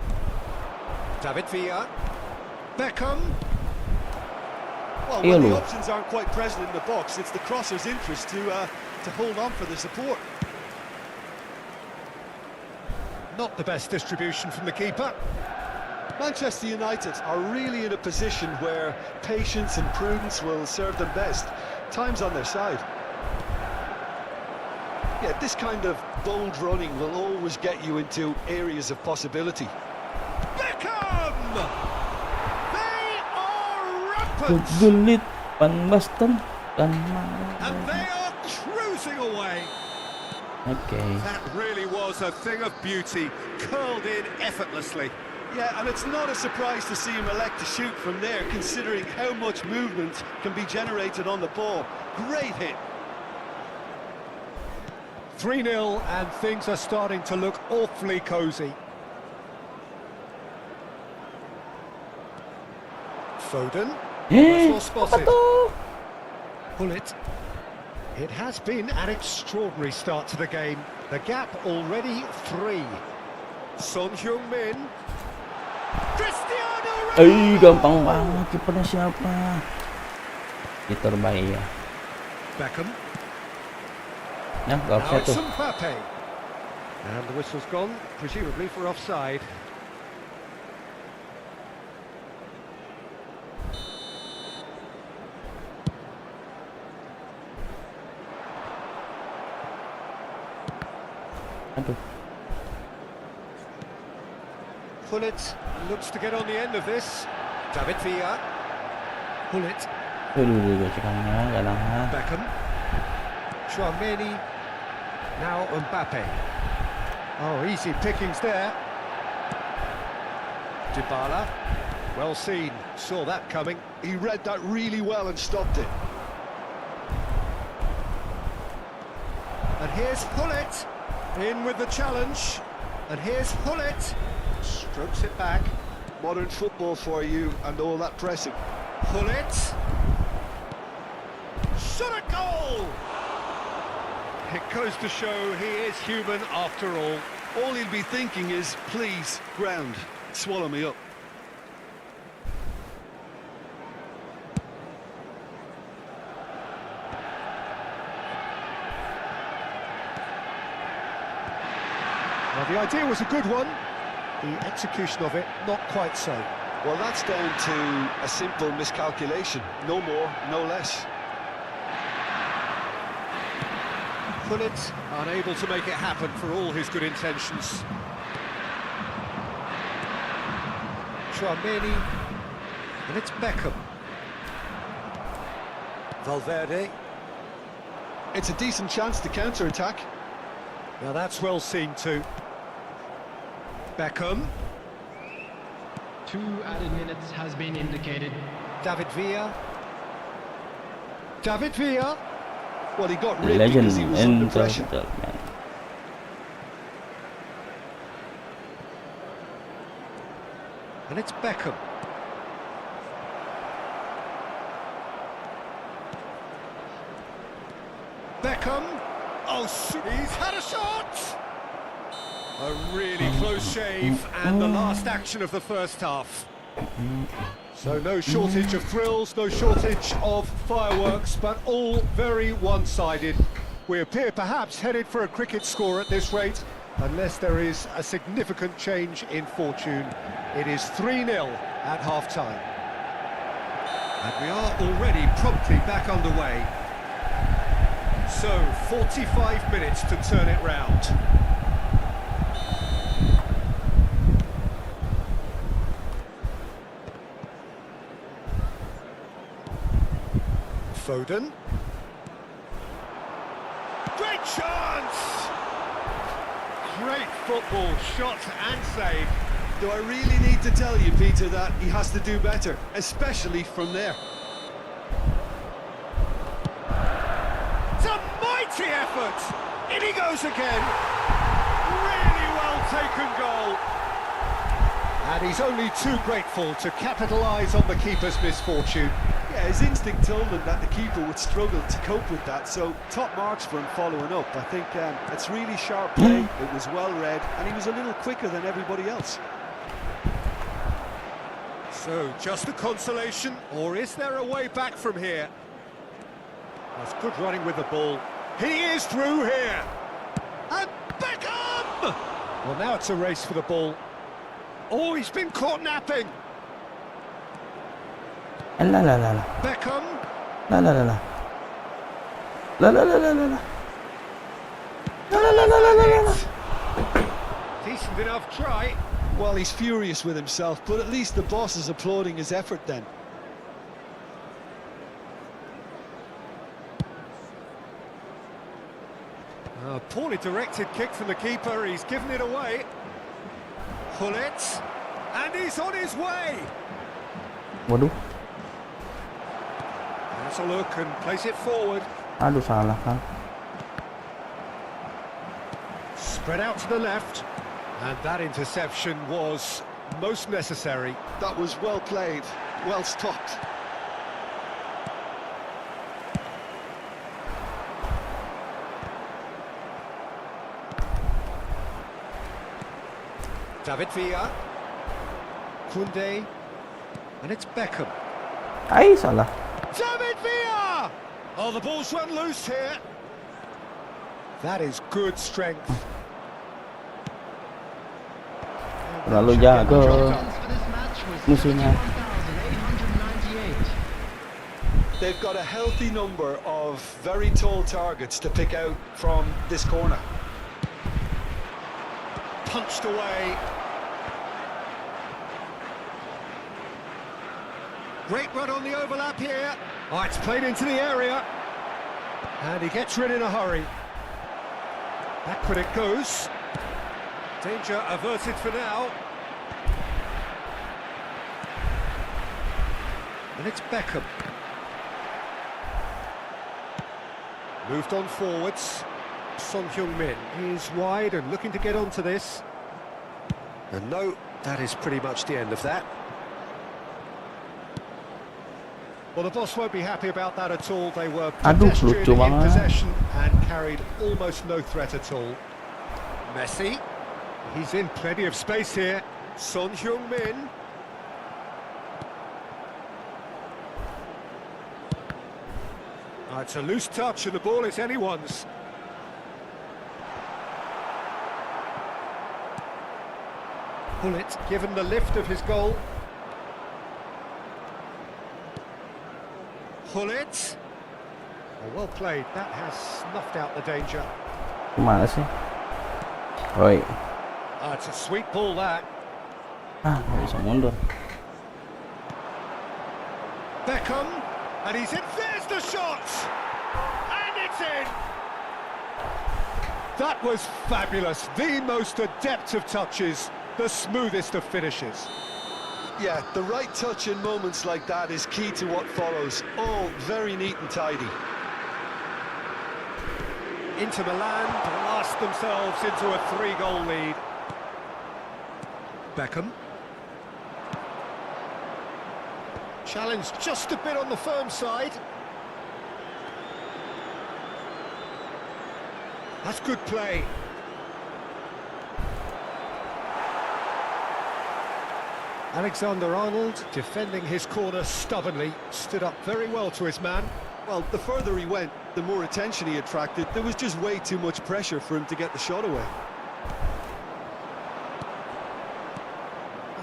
David Villa. Beckham. Well, when the options aren't quite present in the box, it's the crosser's interest to hold on for the support. Not the best distribution from the keeper. Manchester United are really in a position where patience and prudence will serve them best. Time's on their side. Yeah, this kind of bold running will always get you into areas of possibility. Beckham! They are rampant! Gulit pan Boston kan. And they are cruising away. Okay. That really was a thing of beauty, curled in effortlessly. Yeah, and it's not a surprise to see him elect to shoot from there, considering how much movement can be generated on the ball. Great hit. 3-0, and things are starting to look awfully cosy. Foden. Well spotted. Pull it. It has been an extraordinary start to the game. The gap already 3. Son Heung-min. Cristiano Ronaldo! Gampang banget kipernya siapa? Kiper baik ya. Beckham. Nah, gak Now offside it's tuh. Mbappe. And the whistle's gone, presumably for offside. Aduh. Hullet looks to get on the end of this. David Villa. Hullet. Aduh, gocekannya gak nahan. Beckham. Chouameni. Now Mbappe. Oh, easy pickings there. Dybala. Well seen. Saw that coming. He read that really well and stopped it. And And here's Hullet in with the challenge. And here's Hullet. Strokes it back. Modern football for you and all that pressing. Hullet. Shot a goal! It goes to show he is human after all. All he'll be thinking is, please, ground, swallow me up. Well, the idea was a good one. The execution of it, not quite so. Well, that's down to a simple miscalculation. No more, no less. Hullet unable to make it happen for all his good intentions. Tchouaméni, and it's Beckham. Valverde. It's a decent chance to counter-attack. Now that's well seen too. Beckham. 2 added minutes has been indicated. David Villa. David Villa. Well, he got The rid legend because he was under enter pressure. the man. And it's Beckham. Beckham. Oh, he's had a shot! A really close shave, and the last action of the first half. So no shortage of thrills, no shortage of fireworks, but all very one-sided. We appear perhaps headed for a cricket score at this rate, unless there is a significant change in fortune. It is 3-0 at half-time. And we are already promptly back underway. So, 45 minutes to turn it round. Foden. Great chance! Great football, shot and save. Do I really need to tell you, Peter, that he has to do better, especially from there? It's a mighty effort! In he goes again. Really well taken goal. And he's only too grateful to capitalise on the keeper's misfortune. Yeah, his instinct told him that the keeper would struggle to cope with that, so top marks for him following up. I think it's really sharp play, it was well read, and he was a little quicker than everybody else. So, just a consolation, or is there a way back from here? That's good running with the ball. He is through here! And Beckham! Well, now it's a race for the ball. Oh, he's been caught napping! La la la la. Beckham. La la la la. La la la la la la. La la la la la la la. Decent enough try. Well, he's furious with himself, but at least the boss is applauding his effort then. A poorly directed kick from the keeper, he's given it away. Hullet. And he's on his way. Waduh. Has a look and plays it forward. Aduh, salah kan. Spread out to the left. And that interception was most necessary. That was well played, well stopped. David Villa. Koundé. And it's Beckham. Ay, salah. David Villa! Oh, the ball's run loose here. That is good strength. Terlalu jago musuhnya. They've got a healthy number of very tall targets to pick out from this corner. Punched away. Great run on the overlap here. Oh, it's played into the area. And he gets rid in a hurry. Backward it goes. Danger averted for now. And it's Beckham. Moved on forwards. Son Heung-min is wide and looking to get onto this. And no, that is pretty much the end of that. Well, the boss won't be happy about that at all. They were Aduh, pedestrian lucu in banget. possession and carried almost no threat at all. Messi, he's in plenty of space here. Son Heung-min. It's a loose touch and the ball is anyone's. Bullet given the lift of his goal. Hullet. Oh, well played. That has snuffed out the danger. Gimana sih? Oi. It's a sweet ball, that. Nggak bisa mundur. Beckham. And he's in. There's the shot! And it's in! That was fabulous. The most adept of touches. The smoothest of finishes. Yeah, the right touch in moments like that is key to what follows. All very neat and tidy. Inter Milan blast themselves into a 3-goal lead. Beckham. Challenge just a bit on the firm side. That's good play. Alexander-Arnold defending his corner stubbornly, stood up very well to his man. Well, the further he went, the more attention he attracted. There was just way too much pressure for him to get the shot away.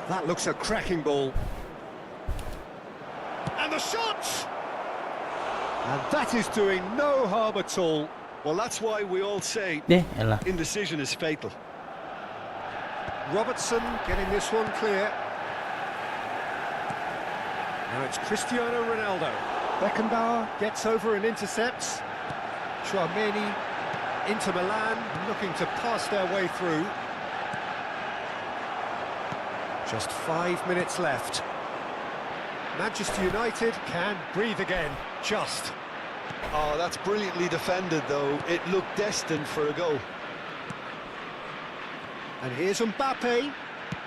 That looks a cracking ball. And the shot! And that is doing no harm at all. Well, that's why we all say Elah. indecision is fatal. Robertson getting this one clear. Now it's Cristiano Ronaldo. Beckenbauer gets over and intercepts. Tchouaméni, Inter Milan looking to pass their way through. Just 5 minutes left. Manchester United can breathe again, just. Oh, that's brilliantly defended, though. It looked destined for a goal. And here's Mbappe.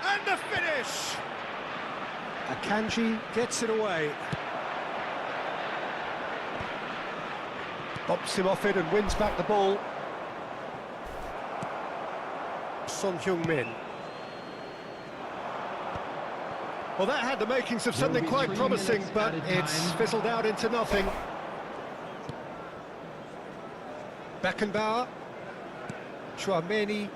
And the finish! Akanji gets it away. Bumps him off it and wins back the ball. Son Heung-min. Well, that had the makings of something quite promising, but it's fizzled out into nothing. Beckenbauer. Tchouaméni.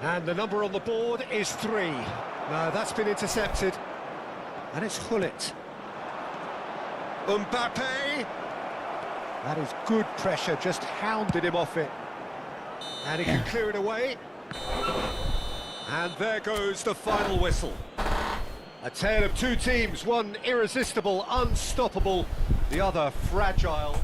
And the number on the board is 3. No, that's been intercepted. And it's Hullet. Mbappe! That is good pressure, just hounded him off it. And he can clear it away. And there goes the final whistle. A tale of two teams, one irresistible, unstoppable, the other fragile.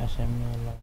AC Milan.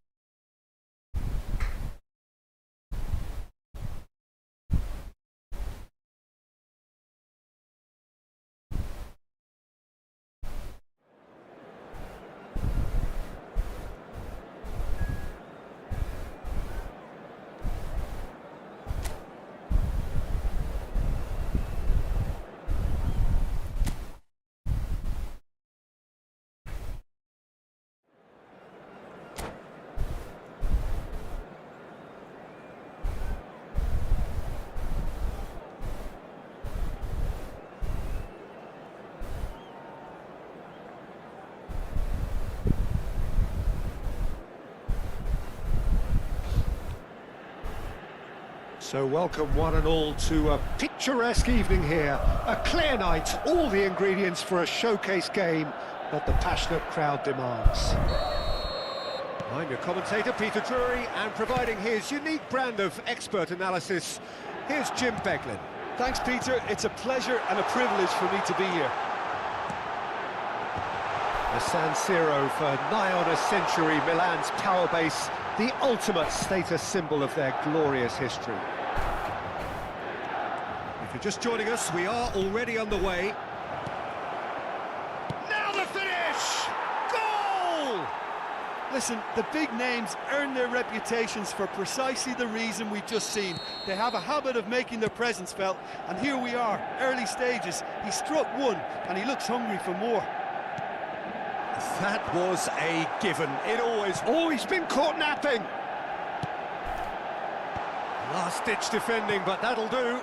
So welcome one and all to a picturesque evening here. A clear night, all the ingredients for a showcase game that the passionate crowd demands. I'm your commentator, Peter Drury, and providing his unique brand of expert analysis, here's Jim Beglin. Thanks, Peter. It's a pleasure and a privilege for me to be here. The San Siro for nigh on a century, Milan's power base, the ultimate status symbol of their glorious history. If you're just joining us, we are already underway. Now the finish! Goal! Listen, the big names earn their reputations for precisely the reason we've just seen. They have a habit of making their presence felt, and here we are, early stages. He struck one, and he looks hungry for more. That was a given. It always been caught napping. Last-ditch defending, but that'll do.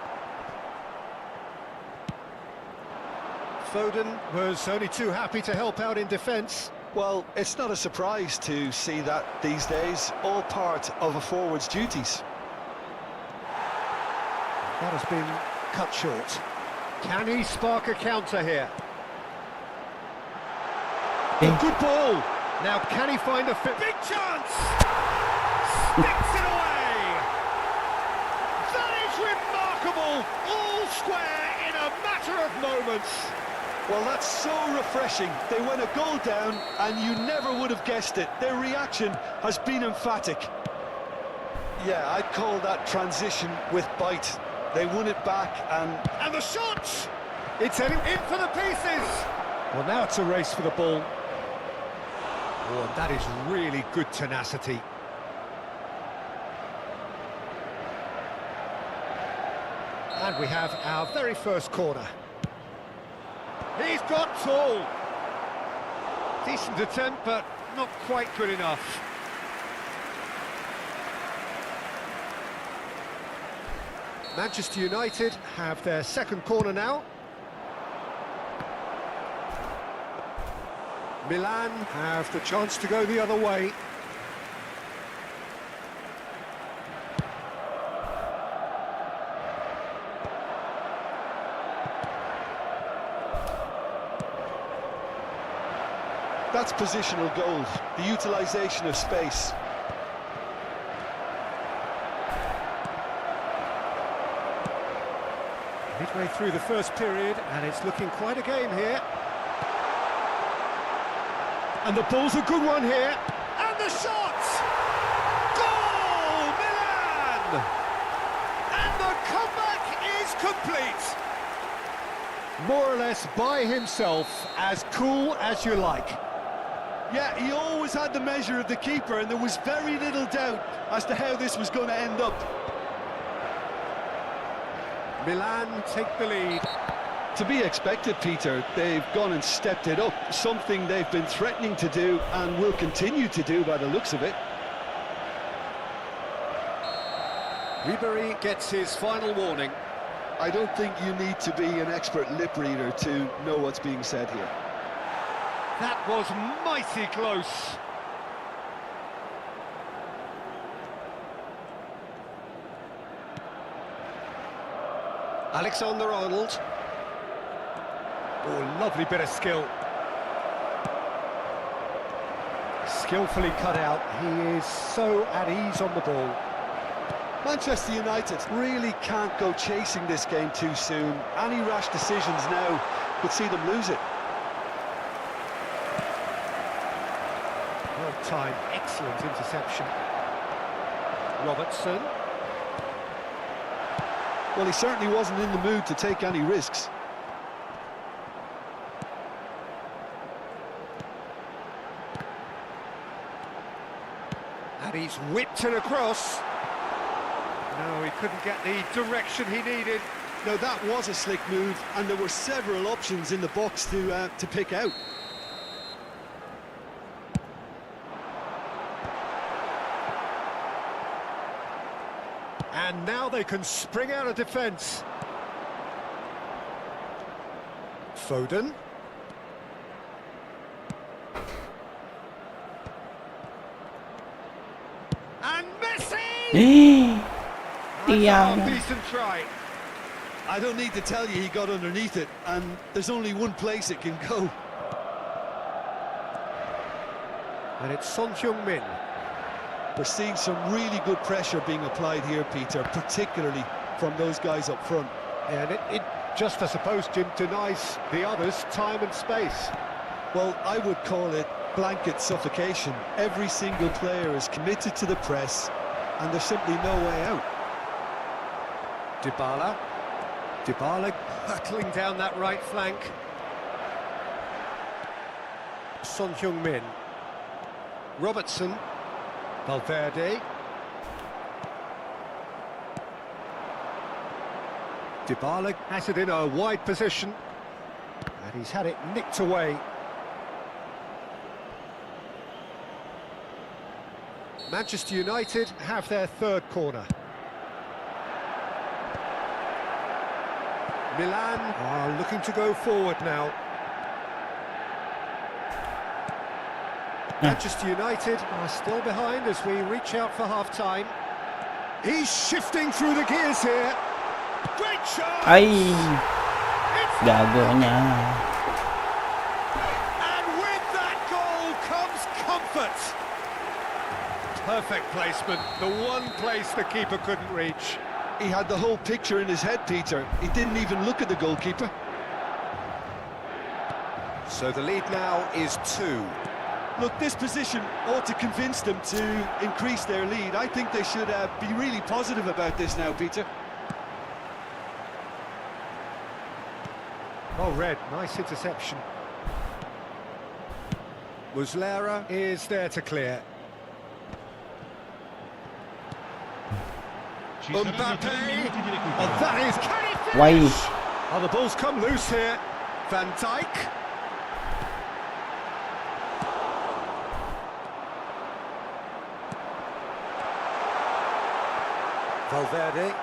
Foden was only too happy to help out in defence. Well, it's not a surprise to see that these days, all part of a forward's duties. That has been cut short. Can he spark a counter here? A good ball. Now can he find a fit? Big chance! Sticks it away! That is remarkable! All square in a matter of moments. Well, that's so refreshing. They went a goal down, and you never would have guessed it. Their reaction has been emphatic. Yeah, I'd call that transition with bite. They won it back, And the shot! It's heading in for the pieces! Well, now it's a race for the ball. Oh, and that is really good tenacity. And we have our very first corner. He's got tall. Decent attempt, but not quite good enough. Manchester United have their second corner now. Milan have the chance to go the other way. that's positional gold, the utilisation of space. Midway through the first period, and it's looking quite a game here. And the ball's a good one here. And the shot! Goal! Milan! And the comeback is complete. More or less by himself, as cool as you like. Yeah, he always had the measure of the keeper, and there was very little doubt as to how this was going to end up. Milan take the lead. To be expected, Peter. They've gone and stepped it up, something they've been threatening to do and will continue to do by the looks of it. Ribery gets his final warning. I don't think you need to be an expert lip reader to know what's being said here. That was mighty close. Alexander-Arnold. Oh, lovely bit of skill. Skillfully cut out. He is so at ease on the ball. Manchester United really can't go chasing this game too soon. Any rash decisions now could see them lose it. Well timed, excellent interception. Robertson. Well, he certainly wasn't in the mood to take any risks. And he's whipped it across. No, he couldn't get the direction he needed. Now, that was a slick move, and there were several options in the box to pick out. And now they can spring out of defence. Foden. And Messi! tiang. Decent try. I don't need to tell you he got underneath it, and there's only one place it can go. And it's Son Heung-min. We're seeing some really good pressure being applied here, Peter, particularly from those guys up front. And it just, I suppose, Jim, denies the others time and space. Well, I would call it blanket suffocation. Every single player is committed to the press, and there's simply no way out. Dybala battling down that right flank. Son Heung-min. Robertson. Valverde. Dybala has it in a wide position. And he's had it nicked away. Manchester United have their third corner. Milan are looking to go forward now. Manchester United are still behind as we reach out for half-time. He's shifting through the gears here. Great shot! Ay, gago niya. And with that goal comes comfort. Perfect placement, the one place the keeper couldn't reach. He had the whole picture in his head, Peter. He didn't even look at the goalkeeper. So the lead now is 2. Look, this position ought to convince them to increase their lead. I think they should be really positive about this now, Peter. Oh, Red, nice interception. Muslera is there to clear. Mbappe! Oh, that is... Can he finish? Why? Oh, the ball's come loose here. Van Dijk. Valverde.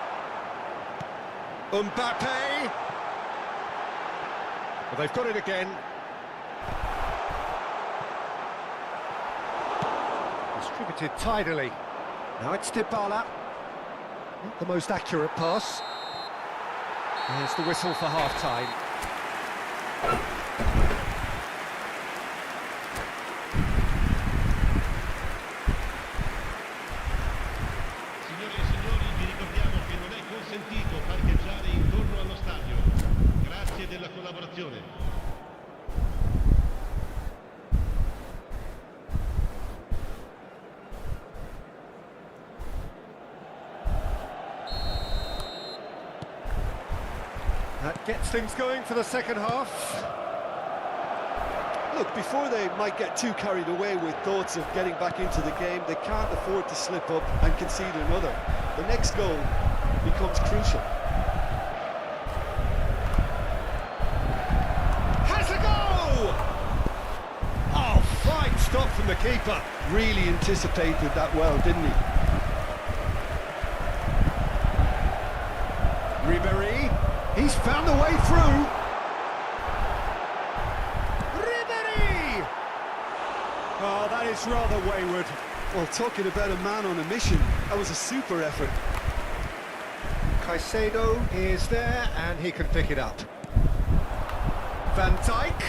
Mbappe. Well, they've got it again. Distributed tidily. Now it's Dybala. Not the most accurate pass. There's the whistle for half-time. Signore e signori, vi ricordiamo che non è consentito parcheggiare intorno allo stadio. Grazie della collaborazione. That gets things going for the second half. Look, before they might get too carried away with thoughts of getting back into the game, they can't afford to slip up and concede another. The next goal becomes crucial. Has a go! Oh, fine stop from the keeper. Really anticipated that well, didn't he? Ribéry, he's found a way through. Ribéry! Oh, that is rather wayward. Well, talking about a man on a mission, that was a super effort. Caicedo is there and he can pick it up. Van Dijk.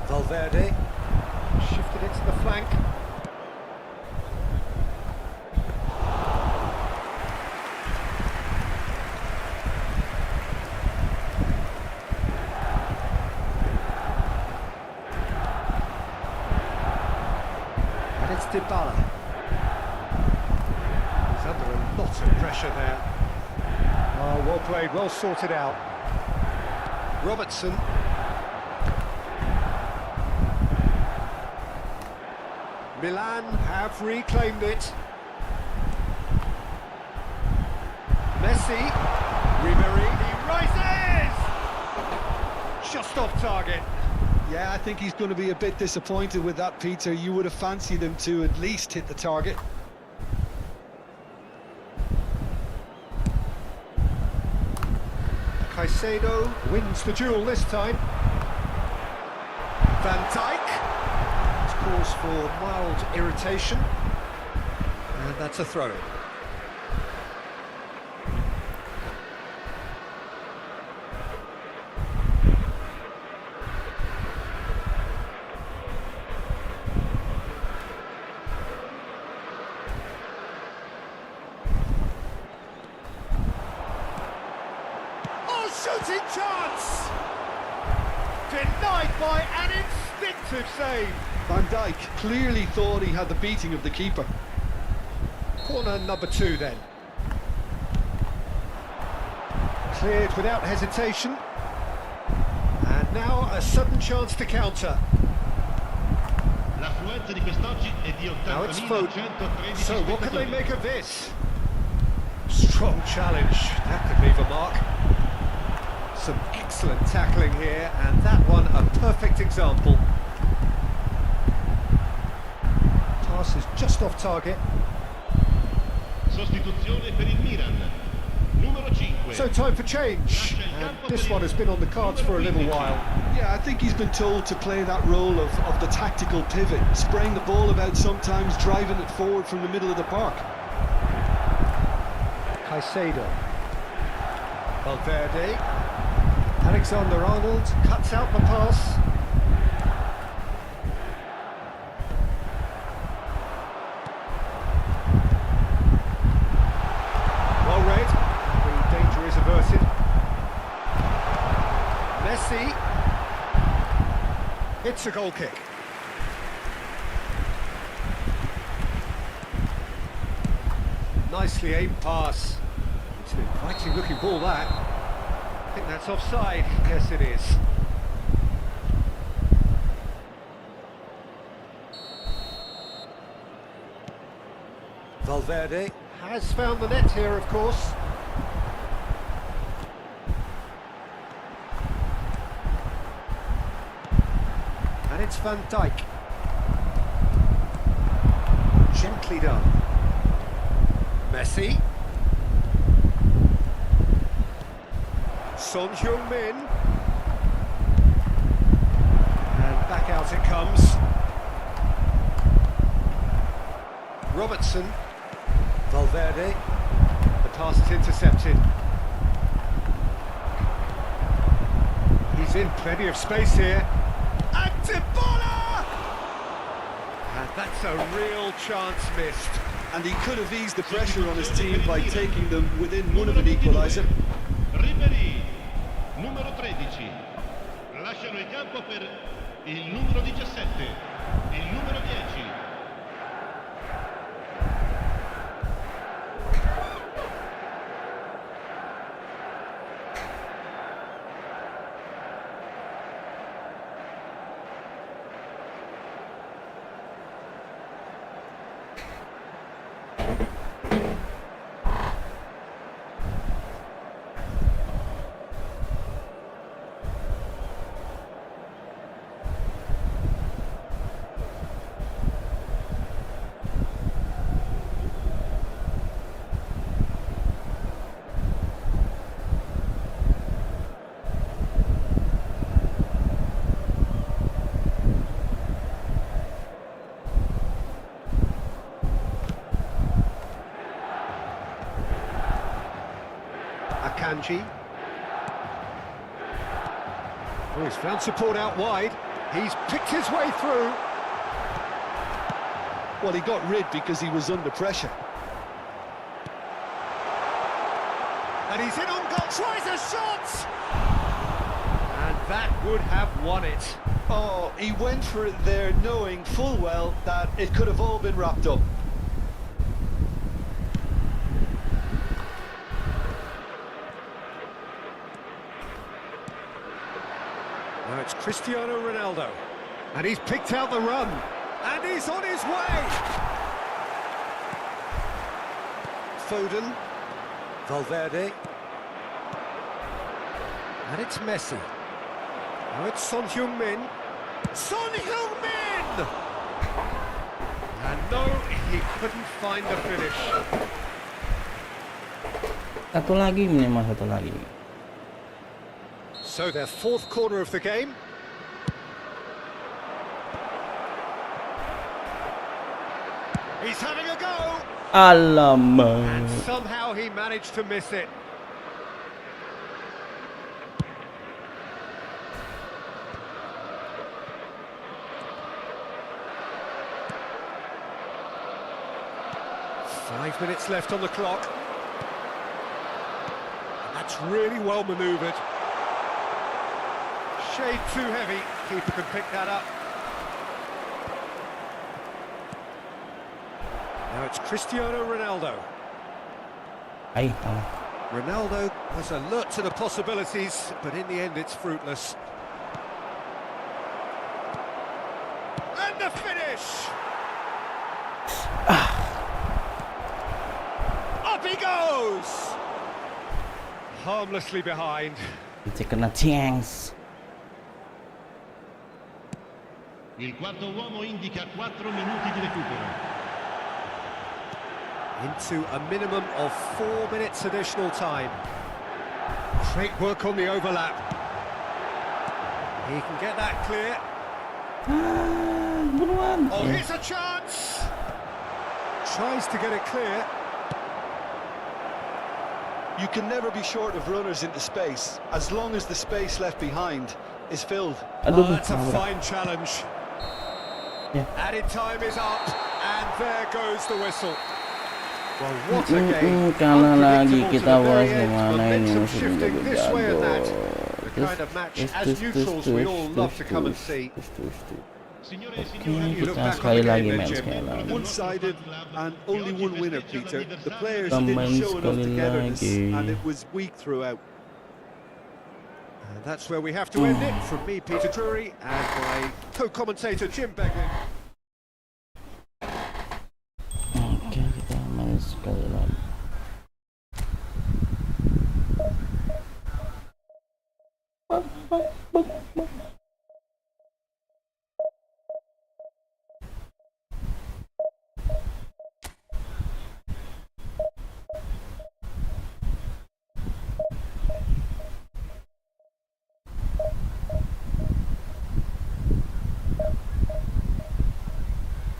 Valverde. Shifted it to the flank. And it's Dybala. He's under a lot of pressure there. Oh, well played, well sorted out. Robertson. Milan have reclaimed it. Messi. Ribéry. He rises! Just off target. Yeah, I think he's going to be a bit disappointed with that, Peter. You would have fancied him to at least hit the target. Caicedo wins the duel this time. Van Dijk. It's cause for mild irritation. And that's a throw. cutting chance! Denied by an instinctive save. Van Dijk clearly thought he had the beating of the keeper. Corner number 2 then. Cleared without hesitation. And now a sudden chance to counter. L'affluenza di quest'oggi è di Now it's Foden. 80.113 So what can they spettatori. make of this? Strong challenge. That could leave a mark. Some excellent tackling here, and that one a perfect example. Pass is just off target. Sostituzione per il Milan. Numero 5. So time for change. And this one has been on the cards for a little while. Yeah, I think he's been told to play that role of the tactical pivot, spraying the ball about sometimes, driving it forward from the middle of the park. Caicedo. Valverde. Alexander-Arnold cuts out the pass. Well read. The danger is averted. Messi. It's a goal kick. Nicely aimed pass. It's an inviting looking ball, that. I think that's offside. Yes, it is. Valverde has found the net here, of course. And it's Van Dijk. Gently done. Messi. Son Heung-min. And back out it comes. Robertson. Valverde. The pass is intercepted. He's in plenty of space here. And Dybala! And that's a real chance missed. And he could have eased the pressure on his team by taking them within one of an equaliser. Ribéry, numero 13. Lasciano il campo per il numero 17, il numero 10. Akanji. Oh, he's found support out wide. He's picked his way through. Well, he got rid because he was under pressure. And he's in on goal. Tries a shot! And that would have won it. Oh, he went for it there knowing full well that it could have all been wrapped up. Now it's Cristiano Ronaldo. And he's picked out the run. And he's on his way! Foden. Valverde. And it's Messi. Now it's Son Heung-min. Son Heung-min! And no, he couldn't find the finish. Satu lagi minimal, satu lagi. So their fourth corner of the game. He's having a go! Alamak. And somehow he managed to miss it. Five minutes left on the clock. That's really well manoeuvred. shade too heavy. Keeper can pick that up. Now it's Cristiano Ronaldo. Ay, tama. Ronaldo was alert to the possibilities, but in the end it's fruitless. And the finish! Up he goes! Harmlessly behind. Kita kena chance. Il quarto uomo indica 4 minuti di recupero. Into a minimum of 4 minutes additional time. Great work on the overlap. He can get that clear. Buruan. Oh, here's a chance! Tries to get it clear. You can never be short of runners into space, as long as the space left behind is filled. Aduh, That's a fine challenge. Yeah. Added time is up, and there goes the whistle. Well, what a game. Kalah lagi Unpredictable to kita the bos, very end. kemana ini Momentum musuh shifting this way and that. The Terus, kind of match, as neutrals, we all love to come and see. Signore e Oke, signori, you look kita back on sekali the lagi game, main Jim. sekali lagi. One-sided and only one winner, Peter. The players Kita didn't main show enough sekali togetherness, lagi. and it was weak throughout. And that's where we have to end it. From me, Peter Drury, and my co-commentator, Jim Beglin. Oke, kita main sekali lagi.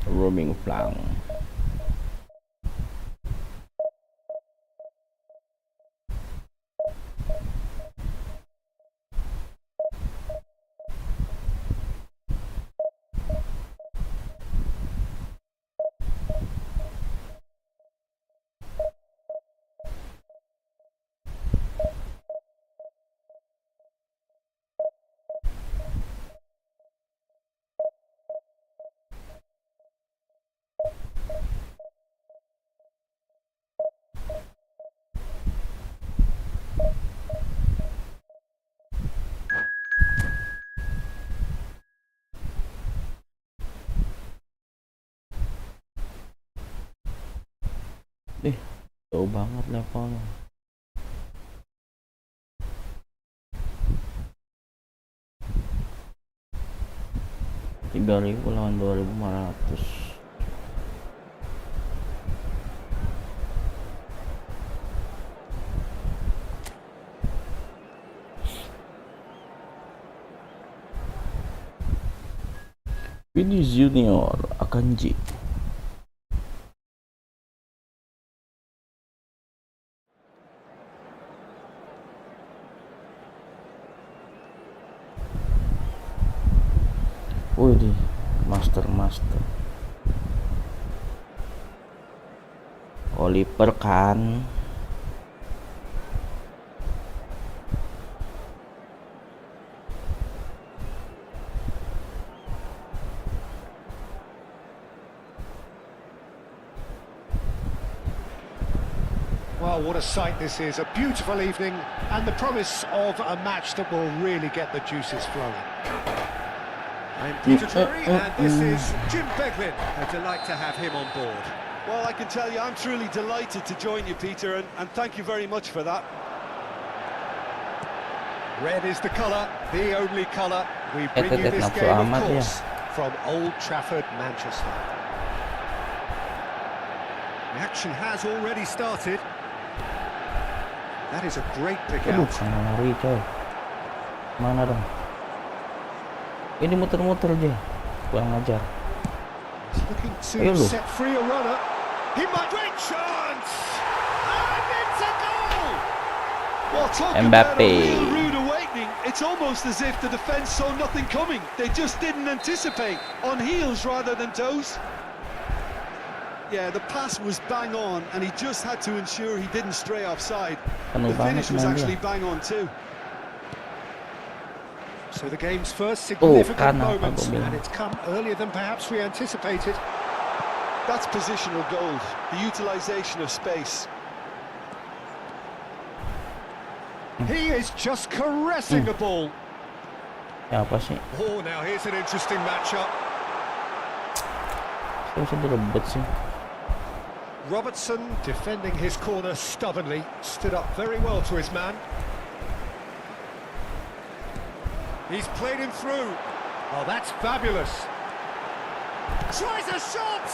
Roaming flank. Jauh banget levelnya. $3.000 lawan 2.500. Vini Junior Akanji. Wih, master. Oliver kan. Well, what a sight this is. A beautiful evening and the promise of a match that will really get the juices flowing. I'm Peter Drury and this is Jim Beglin. A delight to have him on board. Well, I can tell you, I'm truly delighted to join you, Peter, and thank you very much for that. Red is the colour, the only colour. We bring you this game, of course, from Old Trafford, Manchester. The action has already started. That is a great pick out. Lari coy. Mana dong? Ini muter-muter aja. Kurang ajar. He's looking to set free a runner. He might great chance. And it's a goal. Well, talk about a real rude awakening. It's almost as if the defence saw nothing coming. They just didn't anticipate. On heels rather than toes. Yeah, the pass was bang on, and he just had to ensure he didn't stray offside. The finish was actually bang on too. So the game's first significant kenapa moment, gua bilang. and it's come earlier than perhaps we anticipated. That's positional gold, the utilisation of space. He is just caressing the ball. Siapa sih? Oh, now here's an interesting matchup. Saya bisa direbut sih. Robertson defending his corner stubbornly, stood up very well to his man. He's played him through. Oh, that's fabulous. Tries a shot!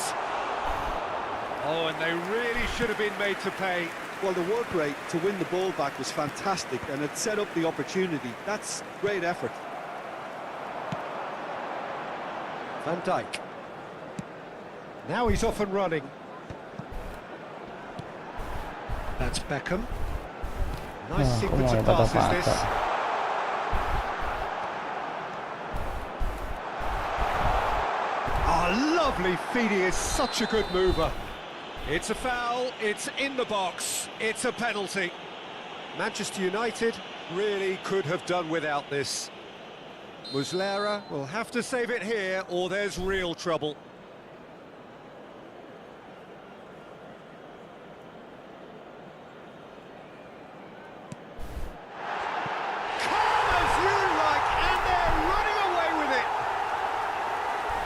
Oh, and they really should have been made to pay. Well, the work rate to win the ball back was fantastic, and it set up the opportunity. That's great effort. Van Dijk. Now he's off and running. That's Beckham. Nice Nah, sequence kok of mau passes this. patah-patah. Lovely feed, he is such a good mover. It's a foul, it's in the box, it's a penalty. Manchester United really could have done without this. Muslera will have to save it here or there's real trouble.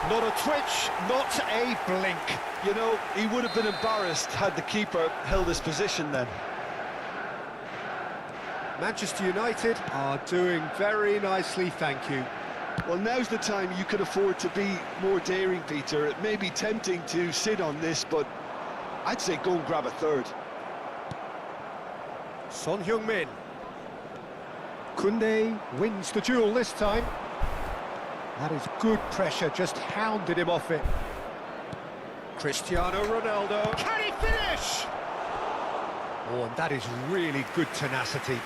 Not a twitch, not a blink. You know, he would have been embarrassed had the keeper held his position then. Manchester United are doing very nicely, thank you. Well, now's the time you can afford to be more daring, Peter. It may be tempting to sit on this, but I'd say go and grab a third. Son Heung-min. Koundé wins the duel this time. That is good pressure, just hounded him off it. Cristiano Ronaldo. Can he finish? Oh, and that is really good tenacity.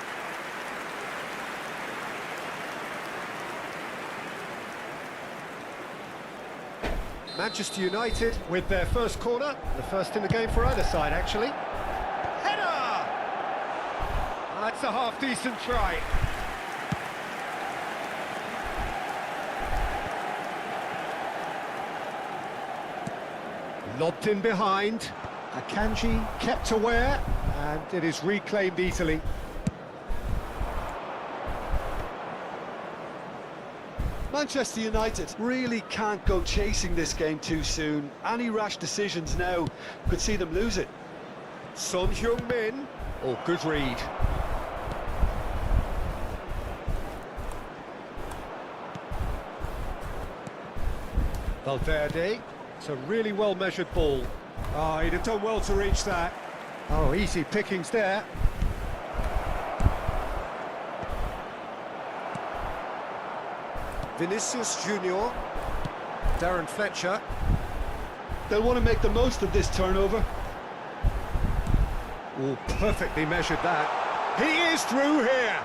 Manchester United with their first corner, the first in the game for either side, actually. Header! That's a half-decent try. Lobbed in behind, Akanji kept aware, and it is reclaimed easily. Manchester United really can't go chasing this game too soon. Any rash decisions now could see them lose it. Son Heung-min, oh, good read. Valverde. It's a really well-measured ball. Oh, he'd have done well to reach that. Oh, easy pickings there. Vinicius Junior. Darren Fletcher. They'll want to make the most of this turnover. Oh, perfectly measured that. He is through here.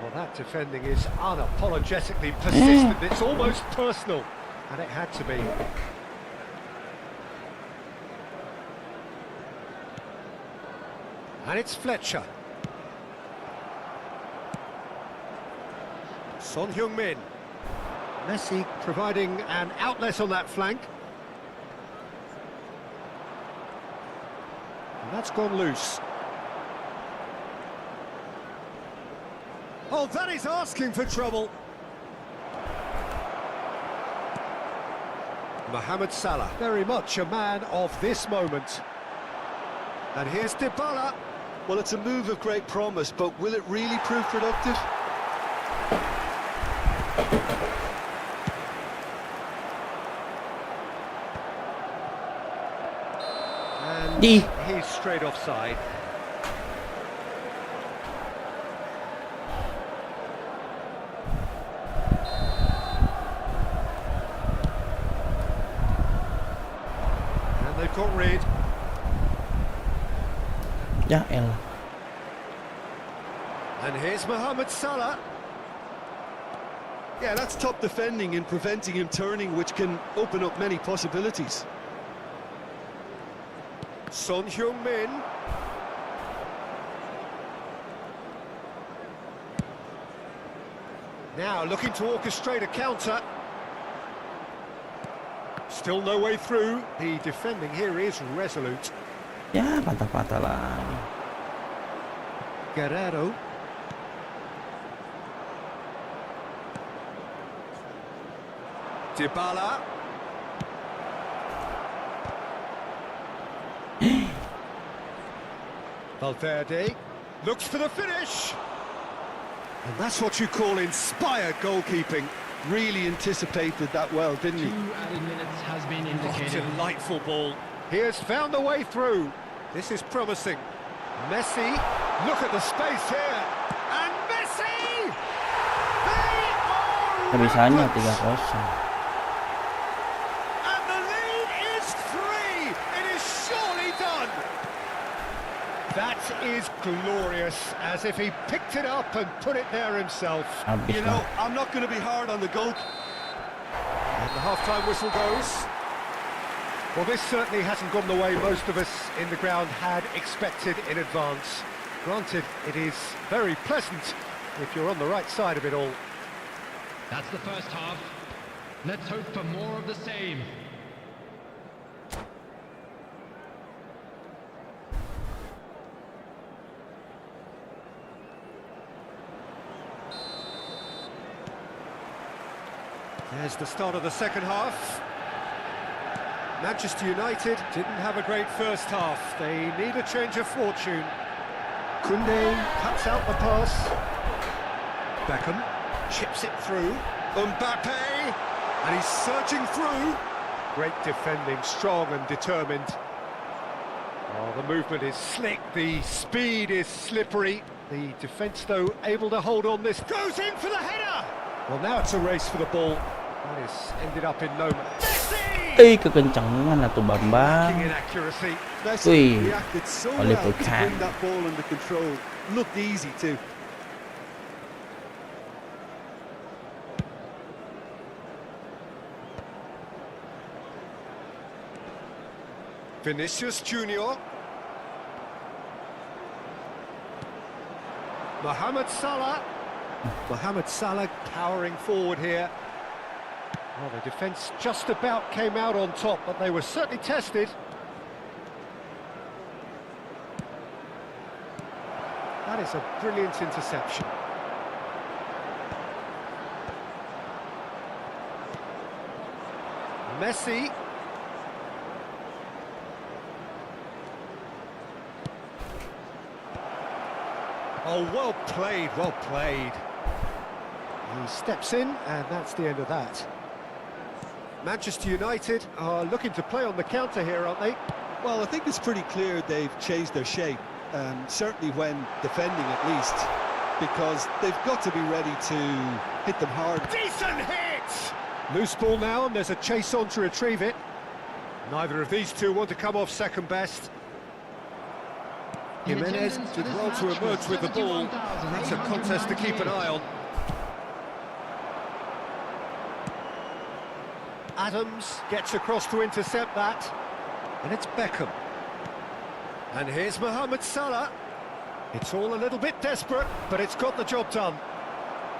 Well, that defending is unapologetically persistent. It's almost personal. And it had to be. And it's Fletcher. Son Heung-min. Messi providing an outlet on that flank. And that's gone loose. Oh, that is asking for trouble. Mohamed Salah, very much a man of this moment. And here's Dybala. Well, it's a move of great promise, but will it really prove productive? And he's straight offside. They've got rid. Ya elah. And here's Mohamed Salah. Yeah, that's top defending and preventing him turning, which can open up many possibilities. Son Heung-min. Now looking to orchestrate a counter. Still no way through. The defending here is resolute. Ya, patah-patah lagi. Guerrero. Dybala. Valverde looks for the finish. And that's what you call inspired goalkeeping. Really anticipated that well, didn't 2 he? added minutes has been Oh, indicated. delightful ball. He has found a way through. This is promising. Messi, look at the space here. And Messi! They are Kebisanya rampant. 3-0. And the lead is 3. It is surely done. That is glorious, as if he picked it up and put it there himself. Habis You lah. know, I'm not going to be hard on the goal. And the half-time whistle goes. Well, this certainly hasn't gone the way most of us in the ground had expected in advance. Granted, it is very pleasant if you're on the right side of it all. That's the first half. Let's hope for more of the same. There's the start of the second half. Manchester United didn't have a great first half. They need a change of fortune. Koundé cuts out the pass. Beckham chips it through. Mbappe, and he's surging through. Great defending, strong and determined. Oh, the movement is slick, the speed is slippery. The defence, though, able to hold on this. Goes in for the header! Well, now it's a race for the ball. That has ended up in no... Messi! Kekencangan lah tuh Lacking Bambang. in accuracy. Messi Ui, reacted so a well little to can. bring that ball under control. Looked easy too. Vinicius Junior. Mohamed Salah. Mohamed Salah powering forward here. Well, the defence just about came out on top, but they were certainly tested. That is a brilliant interception. Messi. Oh, well played, well played. He steps in, and that's the end of that. Manchester United are looking to play on the counter here, aren't they? Well, I think it's pretty clear they've changed their shape, certainly when defending at least, because they've got to be ready to hit them hard. Decent hit! Loose ball now, and there's a chase on to retrieve it. Neither of these two want to come off second best. In Jimenez attendance did for this well to match emerge was with the ball. That's a contest to keep an eye on. Adams gets across to intercept that. And it's Beckham. And here's Mohamed Salah. It's all a little bit desperate, but it's got the job done.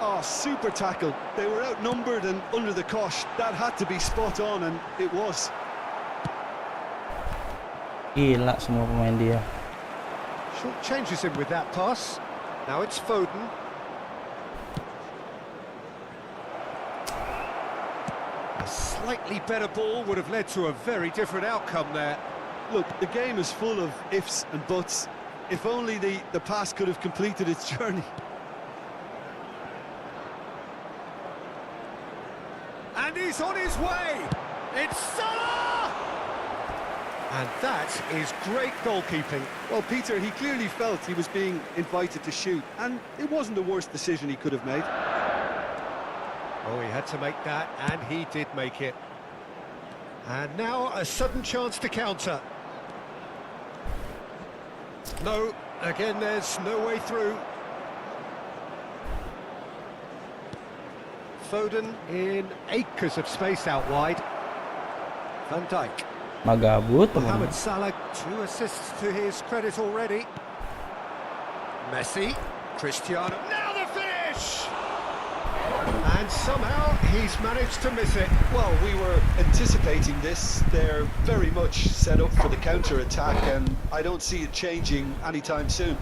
Oh, super tackle. They were outnumbered and under the cosh. That had to be spot on, and it was. Gila semua pemain dia. Short changes him with that pass. Now it's Foden. A slightly better ball would have led to a very different outcome there. Look, the game is full of ifs and buts. If only the pass could have completed its journey. And he's on his way! It's Salah! And that is great goalkeeping. Well, Peter, he clearly felt he was being invited to shoot, and it wasn't the worst decision he could have made. Oh, he had to make that, and he did make it. And now a sudden chance to counter. No, again, there's no way through. Foden in acres of space out wide. Van Dijk. Magabut teman. Mohamed Salah, 2 assists to his credit already. Messi, Cristiano. Now the finish! And somehow he's managed to miss it. Well, we were anticipating this. They're very much set up for the counter-attack, and I don't see it changing anytime soon.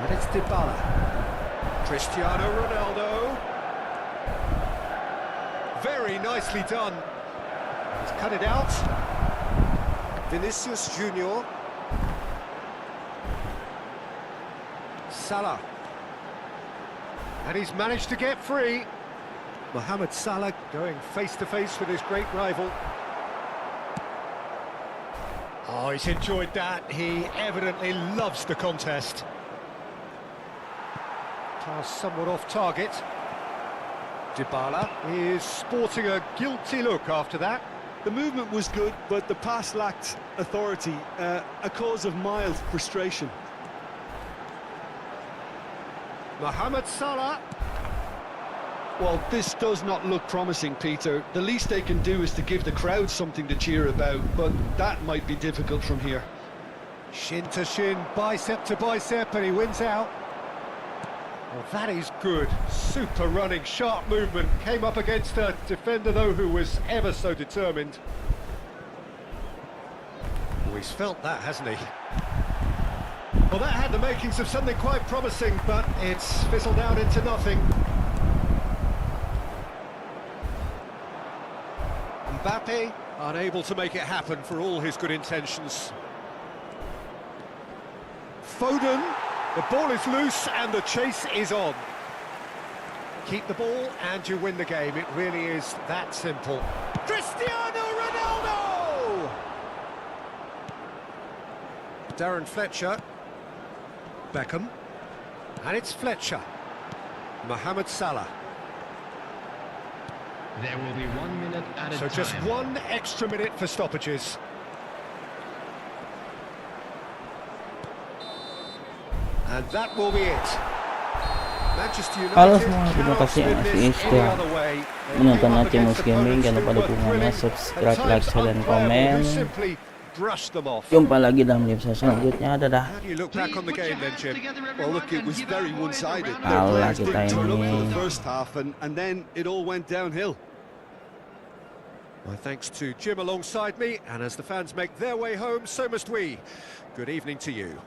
And it's Dybala. Cristiano Ronaldo. Very nicely done. He's cut it out. Vinicius Junior. Salah. And he's managed to get free. Mohamed Salah going face-to-face with his great rival. Oh, he's enjoyed that. He evidently loves the contest. Pass somewhat off target. Dybala is sporting a guilty look after that. The movement was good, but the pass lacked authority, a cause of mild frustration. Mohamed Salah. Well, this does not look promising, Peter. The least they can do is to give the crowd something to cheer about, but that might be difficult from here. Shin to shin, bicep to bicep, and he wins out. Well, that is good. Super running, sharp movement. Came up against a defender, though, who was ever so determined. Oh, he's felt that, hasn't he? Well, that had the makings of something quite promising, but it's fizzled out into nothing. Mbappe, unable to make it happen for all his good intentions. Foden, the ball is loose and the chase is on. Keep the ball and you win the game. It really is that simple. Cristiano Ronaldo! Darren Fletcher. Beckham. And it's Fletcher. Mohamed Salah. There will be 1 minute at a So time. just one extra minute for stoppages. And that will be it. Manchester Halo United semua, terima cannot kasih yang spin masih this setia any other way. They menonton came up Aceh against Gaming. opponents Jangan lupa who were dukungannya, thrilling, subscribe, at like, times share, dan unplayable, komen. who simply brushed them off. Jumpa lagi dalam episode selanjutnya. Dadah. How do you look back on the game then, Jim? Well, look, it was very one-sided. Their Kalah players kita didn't turn up for ini. the first half, and then it all went downhill. My thanks to Jim alongside me, and as the fans make their way home, so must we. Good evening to you.